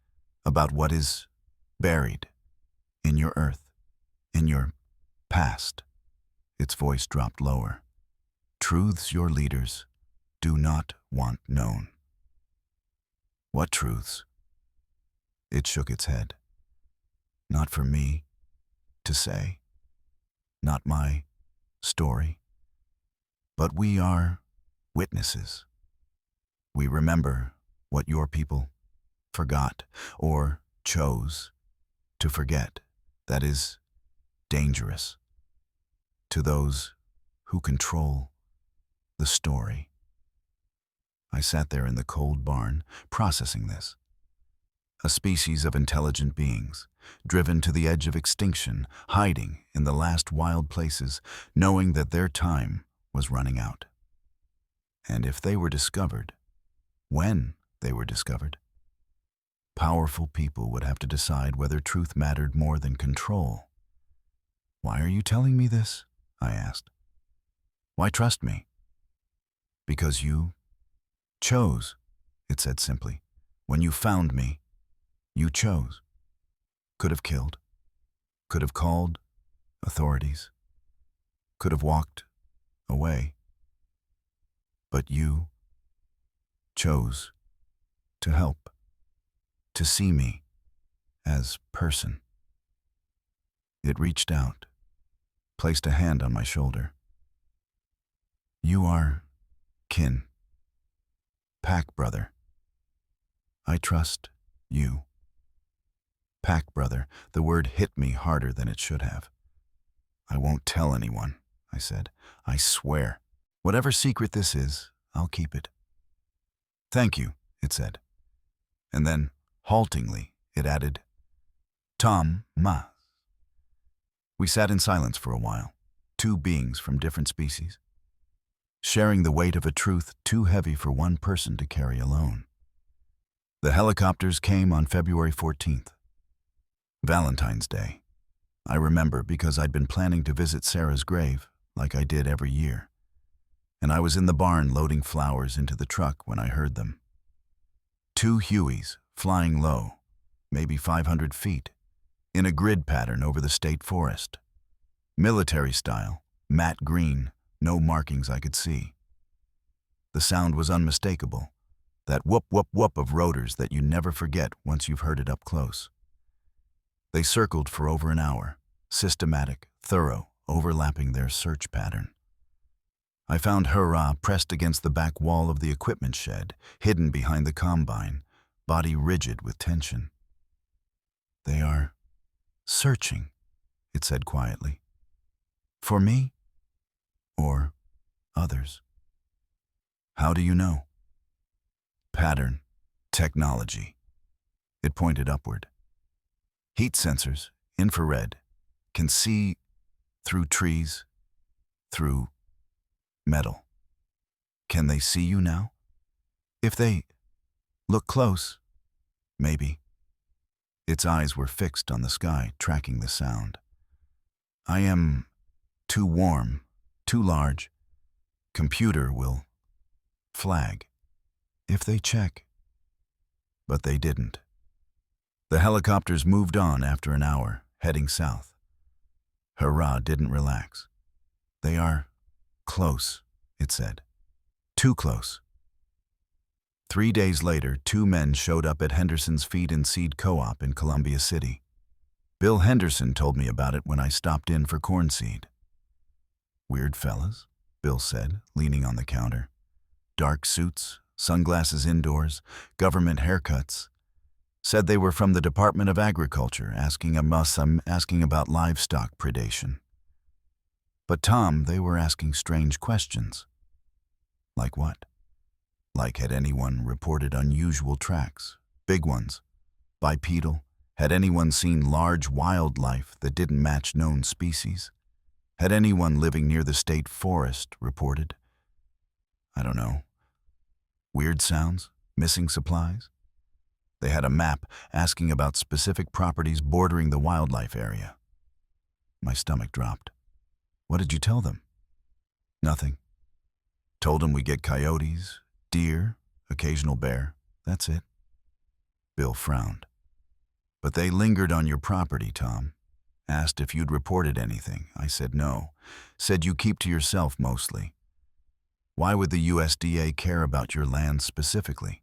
about what is buried in your earth, in your past. Its voice dropped lower. Truths your leaders do not want known. What truths? It shook its head. Not for me to say, not my story, but we are witnesses. We remember what your people forgot or chose to forget. That is dangerous to those who control the story. I sat there in the cold barn, processing this. A species of intelligent beings, driven to the edge of extinction, hiding in the last wild places, knowing that their time was running out. And if they were discovered, when they were discovered, powerful people would have to decide whether truth mattered more than control. Why are you telling me this? I asked. Why trust me? Because you chose, it said simply. When you found me, you chose. Could have killed. Could have called authorities. Could have walked away. But you chose to help, to see me as person. It reached out, placed a hand on my shoulder. You are kin, pack brother. I trust you. Pack brother, the word hit me harder than it should have. I won't tell anyone, I said. I swear. Whatever secret this is, I'll keep it. Thank you, it said. And then, haltingly, it added, Tom Mas. We sat in silence for a while, two beings from different species, sharing the weight of a truth too heavy for one person to carry alone. The helicopters came on February 14th, Valentine's Day. I remember because I'd been planning to visit Sarah's grave, like I did every year. And I was in the barn loading flowers into the truck when I heard them. Two Hueys flying low, maybe 500 feet, in a grid pattern over the state forest. Military style, matte green, no markings I could see. The sound was unmistakable, that whoop whoop whoop of rotors that you never forget once you've heard it up close. They circled for over an hour, systematic, thorough, overlapping their search pattern. I found Hurrah pressed against the back wall of the equipment shed, hidden behind the combine, body rigid with tension. They are searching, it said quietly. For me? Or others? How do you know? Pattern, technology. It pointed upward. Heat sensors, infrared, can see through trees, through metal. Can they see you now? If they look close, maybe. Its eyes were fixed on the sky, tracking the sound. I am too warm, too large. Computer will flag. If they check. But they didn't. The helicopters moved on after an hour, heading south. Hurrah didn't relax. They are close, it said. Too close. 3 days later, two men showed up at Henderson's Feed and Seed Co-op in Columbia City. Bill Henderson told me about it when I stopped in for corn seed. Weird fellas, Bill said, leaning on the counter. Dark suits, sunglasses indoors, government haircuts. Said they were from the Department of Agriculture, asking about livestock predation. But Tom, they were asking strange questions. Like what? Like, had anyone reported unusual tracks? Big ones? Bipedal? Had anyone seen large wildlife that didn't match known species? Had anyone living near the state forest reported? I don't know. Weird sounds? Missing supplies? They had a map asking about specific properties bordering the wildlife area. My stomach dropped. What did you tell them? Nothing. Told them we get coyotes, deer, occasional bear. That's it. Bill frowned. But they lingered on your property, Tom. Asked if you'd reported anything. I said no. Said you keep to yourself mostly. Why would the USDA care about your land specifically?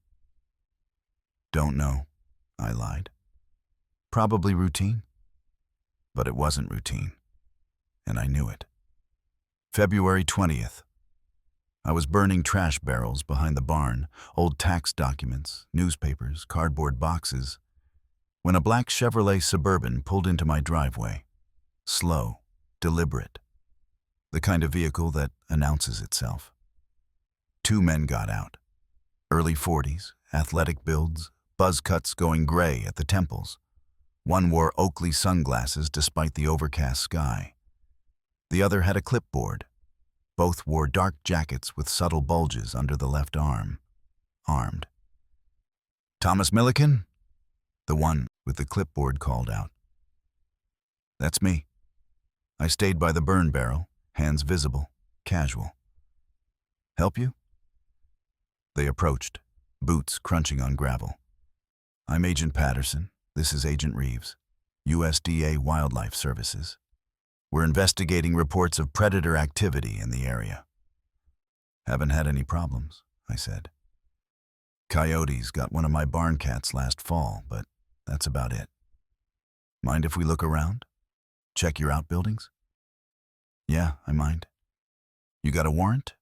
Don't know, I lied. Probably routine. But it wasn't routine, and I knew it. February 20th. I was burning trash barrels behind the barn, old tax documents, newspapers, cardboard boxes, when a black Chevrolet Suburban pulled into my driveway. Slow, deliberate. The kind of vehicle that announces itself. 2 men got out. Early 40s, athletic builds, buzz cuts going gray at the temples. One wore Oakley sunglasses despite the overcast sky. The other had a clipboard. Both wore dark jackets with subtle bulges under the left arm. Armed. Thomas Milliken? The one with the clipboard called out. That's me. I stayed by the burn barrel, hands visible, casual. Help you? They approached, boots crunching on gravel. I'm Agent Patterson. This is Agent Reeves, USDA Wildlife Services. We're investigating reports of predator activity in the area. Haven't had any problems, I said. Coyotes got one of my barn cats last fall, but that's about it. Mind if we look around? Check your outbuildings? Yeah, I mind. You got a warrant?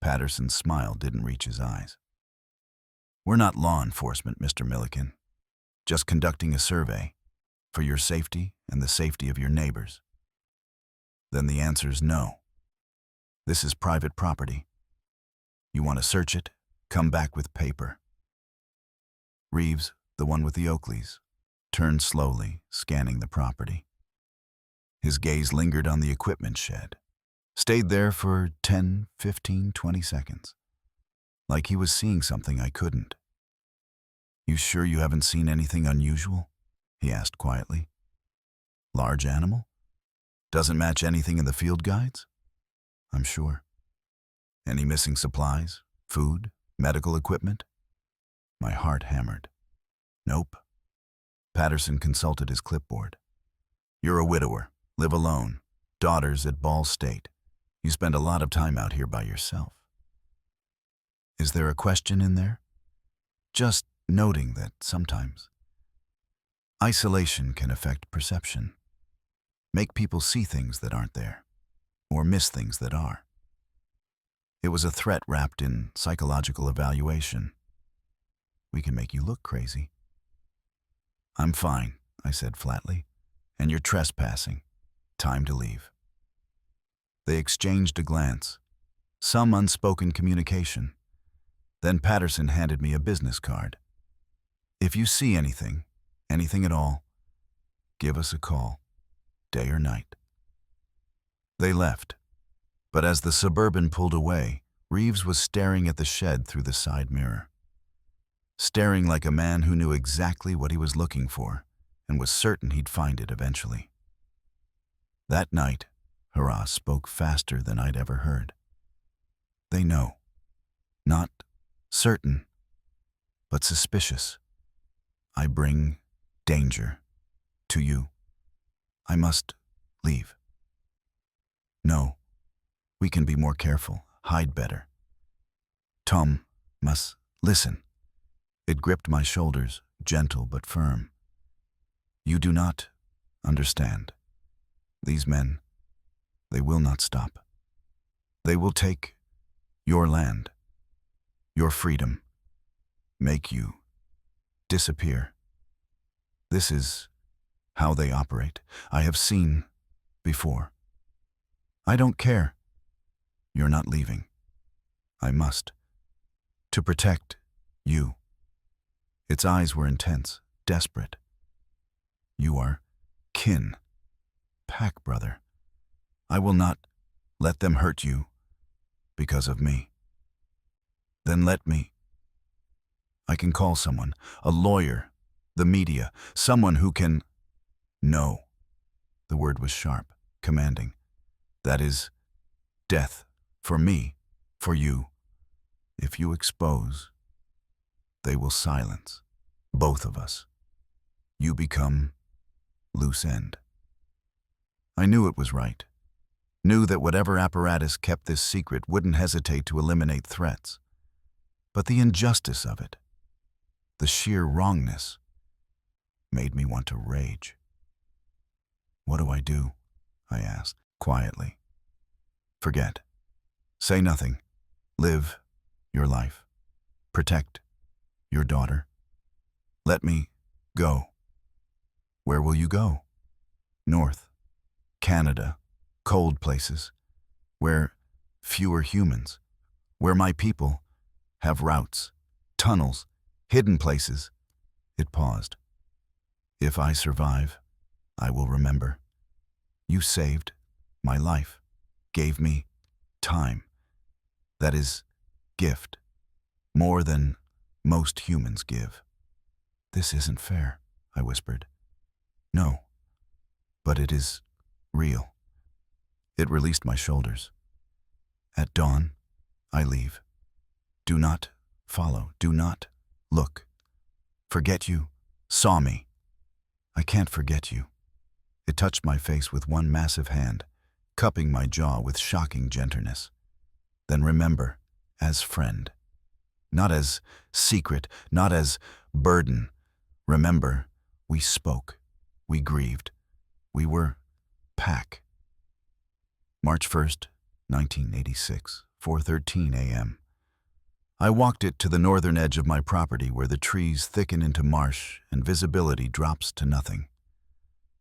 Patterson's smile didn't reach his eyes. We're not law enforcement, Mr. Milliken. Just conducting a survey for your safety and the safety of your neighbors. Then the answer's no. This is private property. You want to search it? Come back with paper. Reeves, the one with the Oakleys, turned slowly, scanning the property. His gaze lingered on the equipment shed. Stayed there for 10, 15, 20 seconds. Like he was seeing something I couldn't. You sure you haven't seen anything unusual? He asked quietly. Large animal? Doesn't match anything in the field guides? I'm sure. Any missing supplies? Food? Medical equipment? My heart hammered. Nope. Patterson consulted his clipboard. You're a widower, live alone, daughters at Ball State. You spend a lot of time out here by yourself. Is there a question in there? Just noting that sometimes isolation can affect perception. Make people see things that aren't there, or miss things that are. It was a threat wrapped in psychological evaluation. We can make you look crazy. I'm fine, I said flatly, and you're trespassing. Time to leave. They exchanged a glance, some unspoken communication. Then Patterson handed me a business card. If you see anything at all, give us a call, day or night. They left, but as the Suburban pulled away, Reeves was staring at the shed through the side mirror. Staring like a man who knew exactly what he was looking for and was certain he'd find it eventually. That night, Hurrah spoke faster than I'd ever heard. They know. Not certain, but suspicious. I bring danger to you. I must leave. No, we can be more careful, hide better. Tom must listen. It gripped my shoulders, gentle but firm. You do not understand. These men, they will not stop. They will take your land, your freedom, make you disappear. This is how they operate. I have seen before. I don't care. You're not leaving. I must. To protect you. Its eyes were intense, desperate. You are kin, pack brother. I will not let them hurt you because of me. Then let me. I can call someone, a lawyer, the media, someone who can... No. The word was sharp, commanding. That is death. For me, for you. If you expose, they will silence. Both of us. You become loose end. I knew it was right. Knew that whatever apparatus kept this secret wouldn't hesitate to eliminate threats. But the injustice of it, the sheer wrongness, made me want to rage. What do I do? I asked, quietly. Forget. Say nothing. Live your life. Protect your daughter. Let me go. Where will you go? North. Canada. Cold places. Where fewer humans. Where my people have routes, tunnels, hidden places. It paused. If I survive, I will remember. You saved my life, gave me time. That is gift, more than most humans give. This isn't fair, I whispered. No, but it is real. It released my shoulders. At dawn, I leave. Do not follow, do not look. Forget you, saw me. I can't forget you. It touched my face with one massive hand, cupping my jaw with shocking gentleness. Then remember, as friend. Not as secret, not as burden. Remember, we spoke, we grieved, we were pack. March 1st, 1986, 4:13 a.m. I walked it to the northern edge of my property where the trees thicken into marsh and visibility drops to nothing.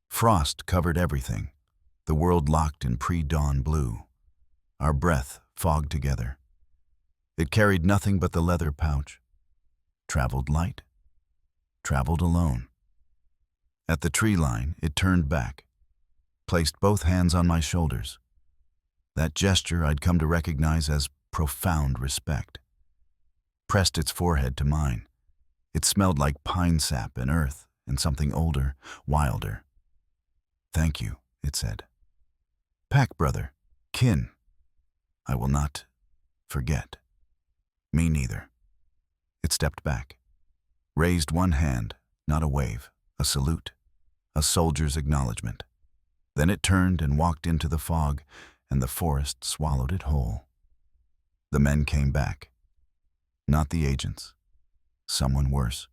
Frost covered everything, the world locked in pre-dawn blue. Our breath fogged together. It carried nothing but the leather pouch. Traveled light. Traveled alone. At the tree line, it turned back, placed both hands on my shoulders. That gesture I'd come to recognize as profound respect. Pressed its forehead to mine. It smelled like pine sap and earth and something older, wilder. Thank you, it said. Pack brother, kin. I will not forget. Me neither. It stepped back. Raised one hand, not a wave, a salute, a soldier's acknowledgement. Then it turned and walked into the fog, and the forest swallowed it whole. The men came back. Not the agents. Someone worse.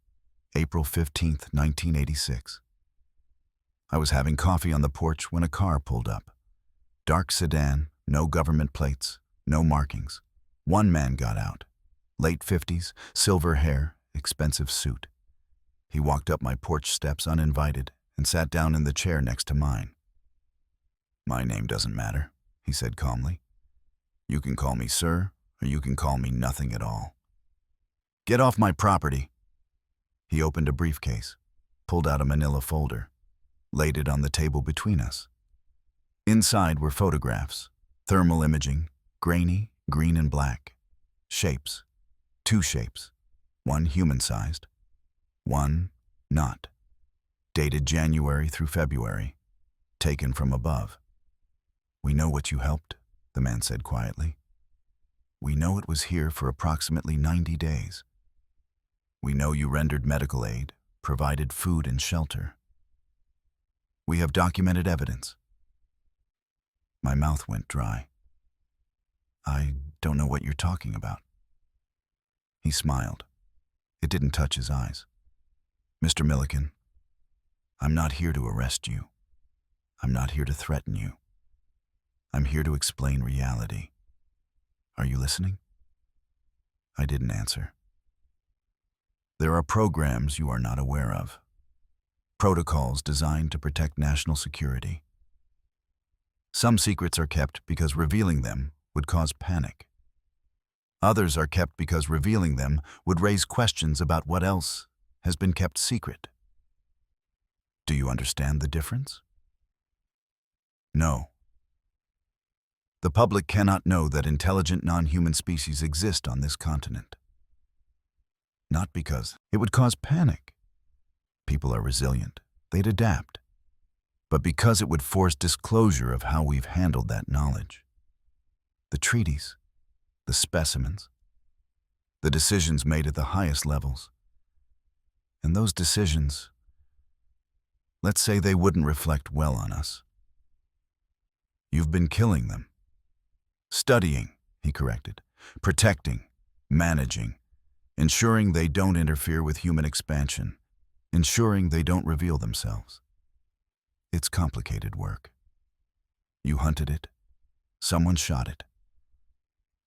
April 15th, 1986. I was having coffee on the porch when a car pulled up. Dark sedan, no government plates, no markings. One man got out. Late 50s, silver hair, expensive suit. He walked up my porch steps uninvited and sat down in the chair next to mine. My name doesn't matter, he said calmly. You can call me sir, or you can call me nothing at all. Get off my property. He opened a briefcase, pulled out a manila folder, laid it on the table between us. Inside were photographs, thermal imaging, grainy, green and black. Shapes. 2 shapes. One human-sized. One not. Dated January through February. Taken from above. We know what you helped, the man said quietly. We know it was here for approximately 90 days. We know you rendered medical aid, provided food and shelter. We have documented evidence. My mouth went dry. I don't know what you're talking about. He smiled. It didn't touch his eyes. Mr. Milliken, I'm not here to arrest you. I'm not here to threaten you. I'm here to explain reality. Are you listening? I didn't answer. There are programs you are not aware of. Protocols designed to protect national security. Some secrets are kept because revealing them would cause panic. Others are kept because revealing them would raise questions about what else has been kept secret. Do you understand the difference? No. The public cannot know that intelligent non-human species exist on this continent. Not because it would cause panic. People are resilient. They'd adapt. But because it would force disclosure of how we've handled that knowledge. The treaties, the specimens, the decisions made at the highest levels. And those decisions, let's say they wouldn't reflect well on us. You've been killing them. Studying, he corrected, protecting, managing, ensuring they don't interfere with human expansion, ensuring they don't reveal themselves. It's complicated work. You hunted it. Someone shot it.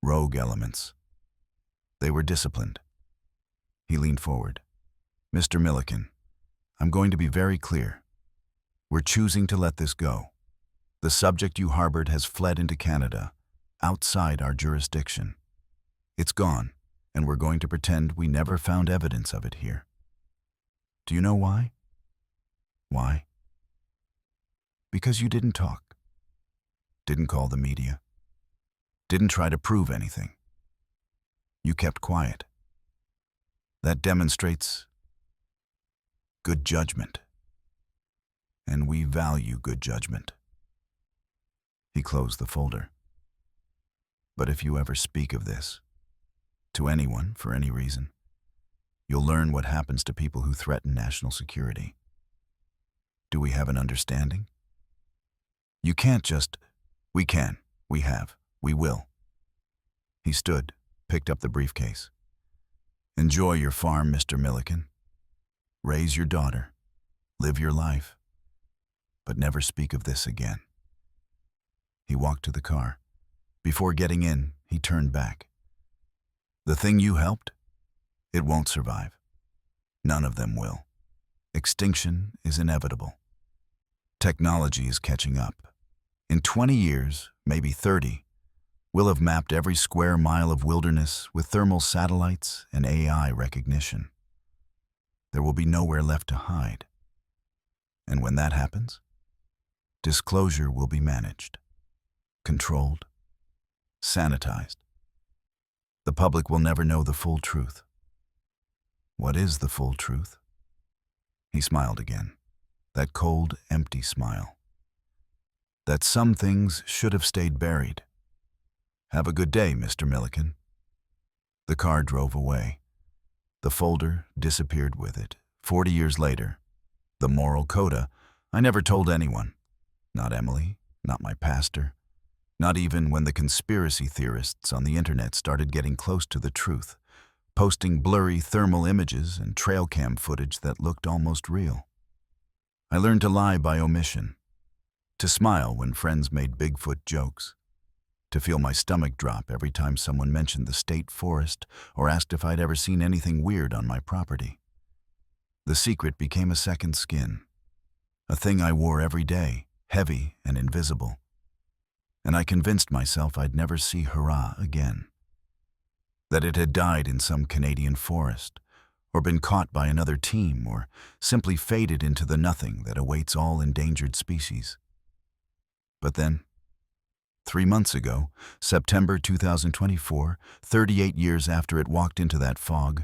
Rogue elements. They were disciplined. He leaned forward. Mr. Milliken, I'm going to be very clear. We're choosing to let this go. The subject you harbored has fled into Canada, outside our jurisdiction. It's gone, and we're going to pretend we never found evidence of it here. Do you know why? Why? Because you didn't talk. Didn't call the media. Didn't try to prove anything. You kept quiet. That demonstrates good judgment. And we value good judgment. He closed the folder. But if you ever speak of this, to anyone for any reason, you'll learn what happens to people who threaten national security. Do we have an understanding? You can't just, we can, we have, we will. He stood, picked up the briefcase. Enjoy your farm, Mr. Milliken. Raise your daughter. Live your life. But never speak of this again. He walked to the car. Before getting in, he turned back. The thing you helped? It won't survive. None of them will. Extinction is inevitable. Technology is catching up. In 20 years, maybe 30, we'll have mapped every square mile of wilderness with thermal satellites and AI recognition. There will be nowhere left to hide. And when that happens, disclosure will be managed, controlled, sanitized. The public will never know the full truth. What is the full truth? He smiled again, that cold, empty smile. That some things should have stayed buried. Have a good day, Mr. Milliken. The car drove away. The folder disappeared with it. 40 years later, the moral coda, I never told anyone. Not Emily, not my pastor. Not even when the conspiracy theorists on the internet started getting close to the truth, posting blurry thermal images and trail cam footage that looked almost real. I learned to lie by omission, to smile when friends made Bigfoot jokes, to feel my stomach drop every time someone mentioned the state forest or asked if I'd ever seen anything weird on my property. The secret became a second skin, a thing I wore every day, heavy and invisible. And I convinced myself I'd never see Hurrah again. That it had died in some Canadian forest, or been caught by another team, or simply faded into the nothing that awaits all endangered species. But then, 3 months ago, September 2024, 38 years after it walked into that fog,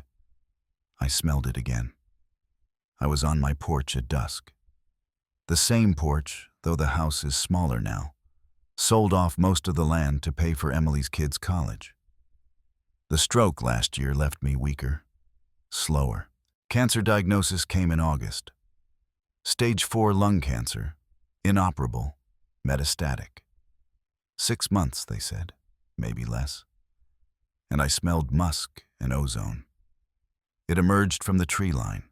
I smelled it again. I was on my porch at dusk. The same porch, though the house is smaller now. Sold off most of the land to pay for Emily's kids' college. The stroke last year left me weaker, slower. Cancer diagnosis came in August. Stage 4 lung cancer, inoperable, metastatic. 6 months, they said, maybe less. And I smelled musk and ozone. It emerged from the tree line.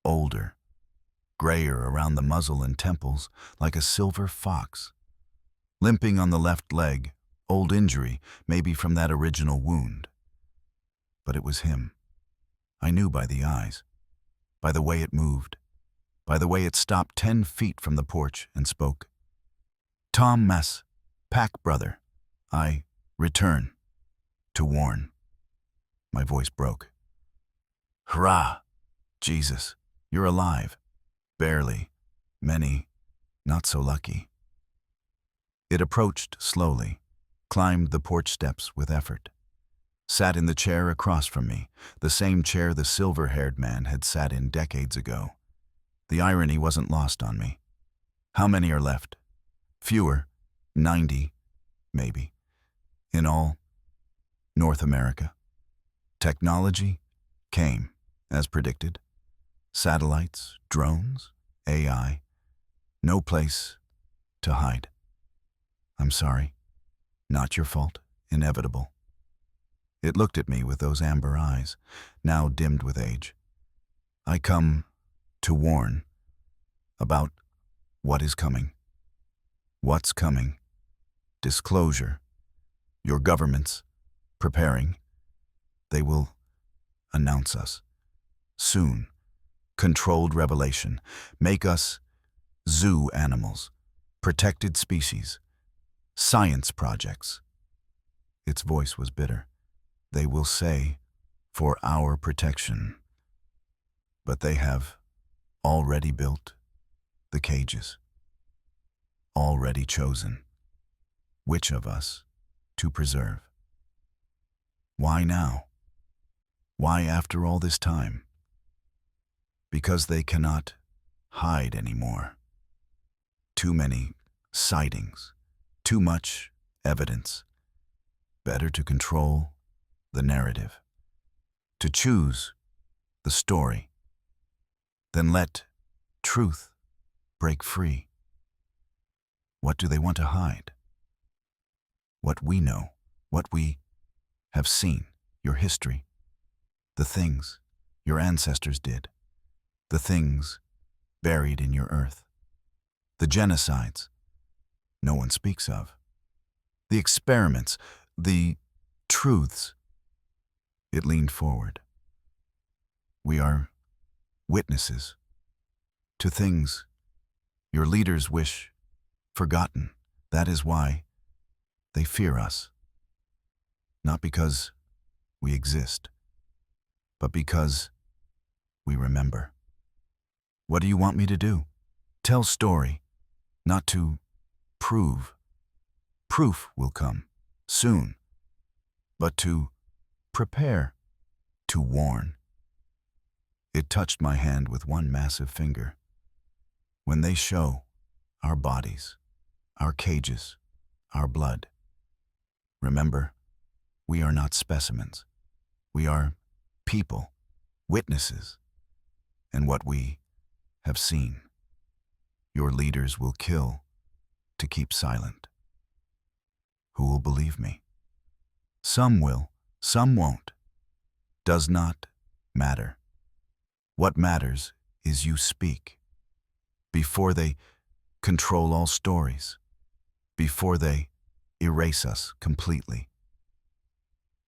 Older, grayer around the muzzle and temples, like a silver fox. Limping on the left leg, old injury, maybe from that original wound. But it was him. I knew by the eyes, by the way it moved, by the way it stopped 10 feet from the porch and spoke. Tom Mess, pack brother, I return. To warn. My voice broke. Hurrah! Jesus, you're alive. Barely. Many, not so lucky. It approached slowly, climbed the porch steps with effort, sat in the chair across from me, the same chair the silver-haired man had sat in decades ago. The irony wasn't lost on me. How many are left? Fewer. 90, maybe. In all, North America. Technology came, as predicted. Satellites, drones, AI. No place to hide. I'm sorry. Not your fault. Inevitable. It looked at me with those amber eyes, now dimmed with age. I come to warn about what is coming. What's coming? Disclosure. Your government's preparing. They will announce us. Soon. Controlled revelation. Make us zoo animals. Protected species. Science projects. Its voice was bitter. They will say, for our protection. But they have already built the cages. Already chosen which of us to preserve. Why now? Why after all this time? Because they cannot hide anymore. Too many sightings, too much evidence. Better to control the narrative, to choose the story, than let truth break free. What do they want to hide? What we know, what we have seen, your history, the things your ancestors did, the things buried in your earth, the genocides no one speaks of, the experiments, the truths. It leaned forward. We are witnesses to things your leaders wish forgotten. That is why they fear us. Not because we exist, but because we remember. What do you want me to do? Tell story, not to prove. Proof will come soon, but to prepare, to warn. It touched my hand with one massive finger. When they show our bodies, our cages, our blood, remember, we are not specimens. We are people, witnesses, and what we have seen. Your leaders will kill to keep silent. Who will believe me? Some will, some won't. Does not matter. What matters is you speak. Before they control all stories, before they erase us completely.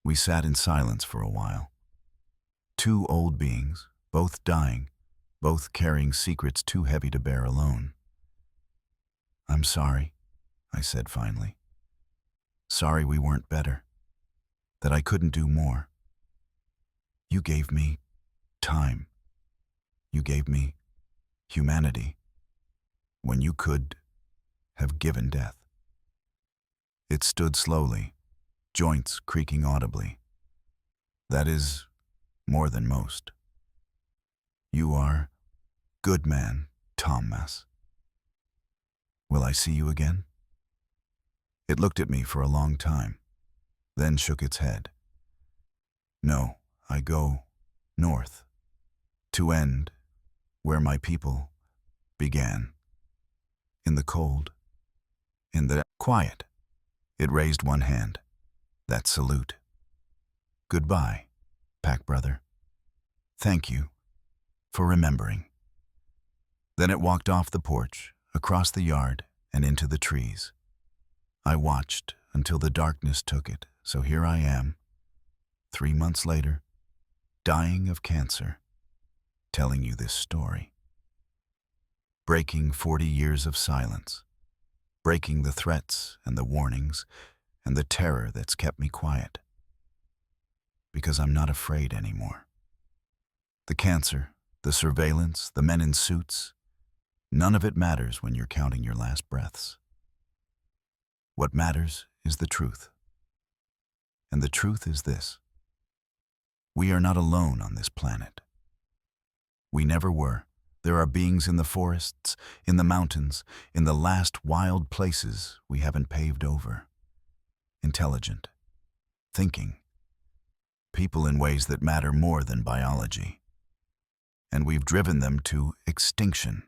We sat in silence for a while. Two old beings, both dying, both carrying secrets too heavy to bear alone. I'm sorry, I said finally. Sorry we weren't better, that I couldn't do more. You gave me time. You gave me humanity when you could have given death. It stood slowly, joints creaking audibly. That is more than most. You are good man, Thomas. Will I see you again? It looked at me for a long time, then shook its head. No, I go north, to end where my people began. In the cold, in the quiet. It raised one hand. That salute. Goodbye, pack brother. Thank you for remembering. Then it walked off the porch, across the yard, and into the trees. I watched until the darkness took it, so here I am, 3 months later, dying of cancer, telling you this story. Breaking 40 years of silence, breaking the threats and the warnings and the terror that's kept me quiet. because I'm not afraid anymore. The cancer, the surveillance, the men in suits, none of it matters when you're counting your last breaths. What matters is the truth. And the truth is this: we are not alone on this planet. We never were. There are beings in the forests, in the mountains, in the last wild places we haven't paved over. Intelligent, thinking, people in ways that matter more than biology. And we've driven them to extinction.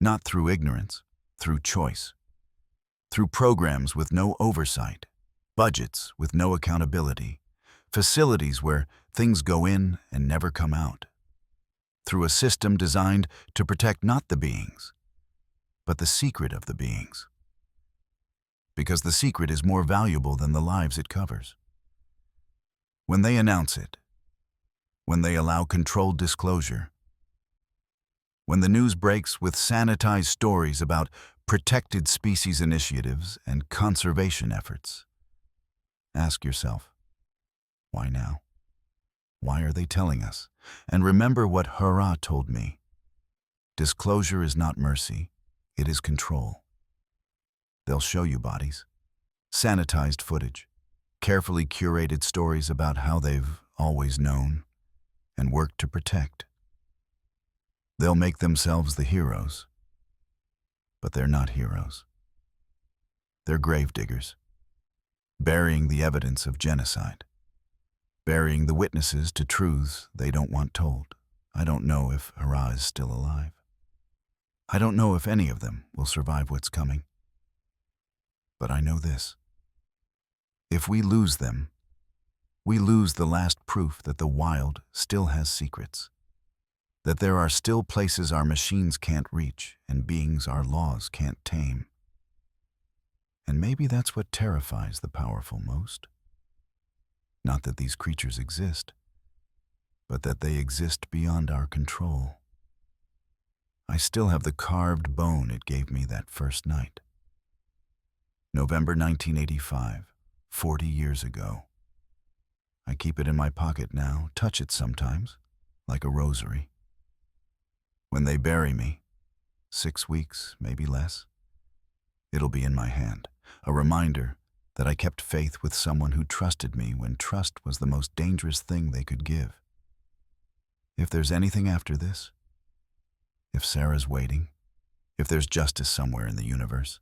Not through ignorance, through choice. Through programs with no oversight, budgets with no accountability, facilities where things go in and never come out. Through a system designed to protect not the beings, but the secret of the beings. Because the secret is more valuable than the lives it covers. When they announce it, when they allow controlled disclosure, when the news breaks with sanitized stories about protected species initiatives and conservation efforts, ask yourself, why now? Why are they telling us? And remember what Hurrah told me. Disclosure is not mercy, it is control. They'll show you bodies, sanitized footage, carefully curated stories about how they've always known and worked to protect. They'll make themselves the heroes, but they're not heroes. They're gravediggers, burying the evidence of genocide, burying the witnesses to truths they don't want told. I don't know if Hurrah is still alive. I don't know if any of them will survive what's coming. But I know this. If we lose them, we lose the last proof that the wild still has secrets, that there are still places our machines can't reach and beings our laws can't tame. And maybe that's what terrifies the powerful most. Not that these creatures exist, but that they exist beyond our control. I still have the carved bone it gave me that first night. November 1985, 40 years ago. I keep it in my pocket now, touch it sometimes, like a rosary. When they bury me, 6 weeks, maybe less, it'll be in my hand, a reminder that I kept faith with someone who trusted me when trust was the most dangerous thing they could give. If there's anything after this, if Sarah's waiting, if there's justice somewhere in the universe,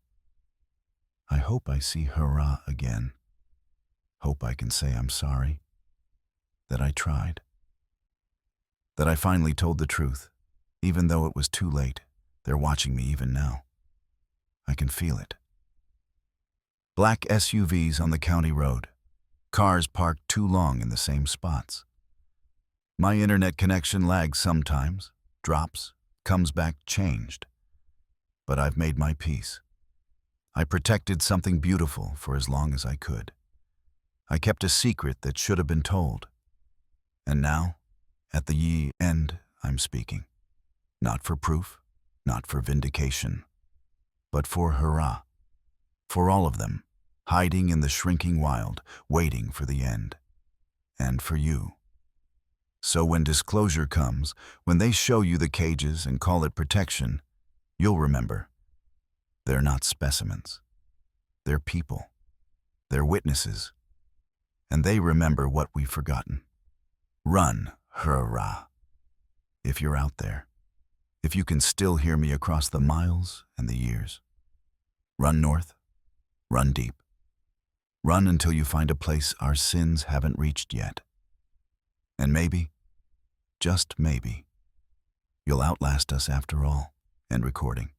I hope I see Hurrah again. Hope I can say I'm sorry, that I tried, that I finally told the truth, even though it was too late. They're watching me even now. I can feel it. Black SUVs on the county road, cars parked too long in the same spots. My internet connection lags sometimes, drops, comes back changed. But I've made my peace. I protected something beautiful for as long as I could. I kept a secret that should have been told. And now, at the end, I'm speaking. Not for proof, not for vindication, but for Hurrah. For all of them, hiding in the shrinking wild, waiting for the end. And for you. So when disclosure comes, when they show you the cages and call it protection, you'll remember. They're not specimens. They're people. They're witnesses. And they remember what we've forgotten. Run, Hurrah. If you're out there. If you can still hear me across the miles and the years. Run north. Run deep. Run until you find a place our sins haven't reached yet. And maybe, just maybe, you'll outlast us after all. End recording.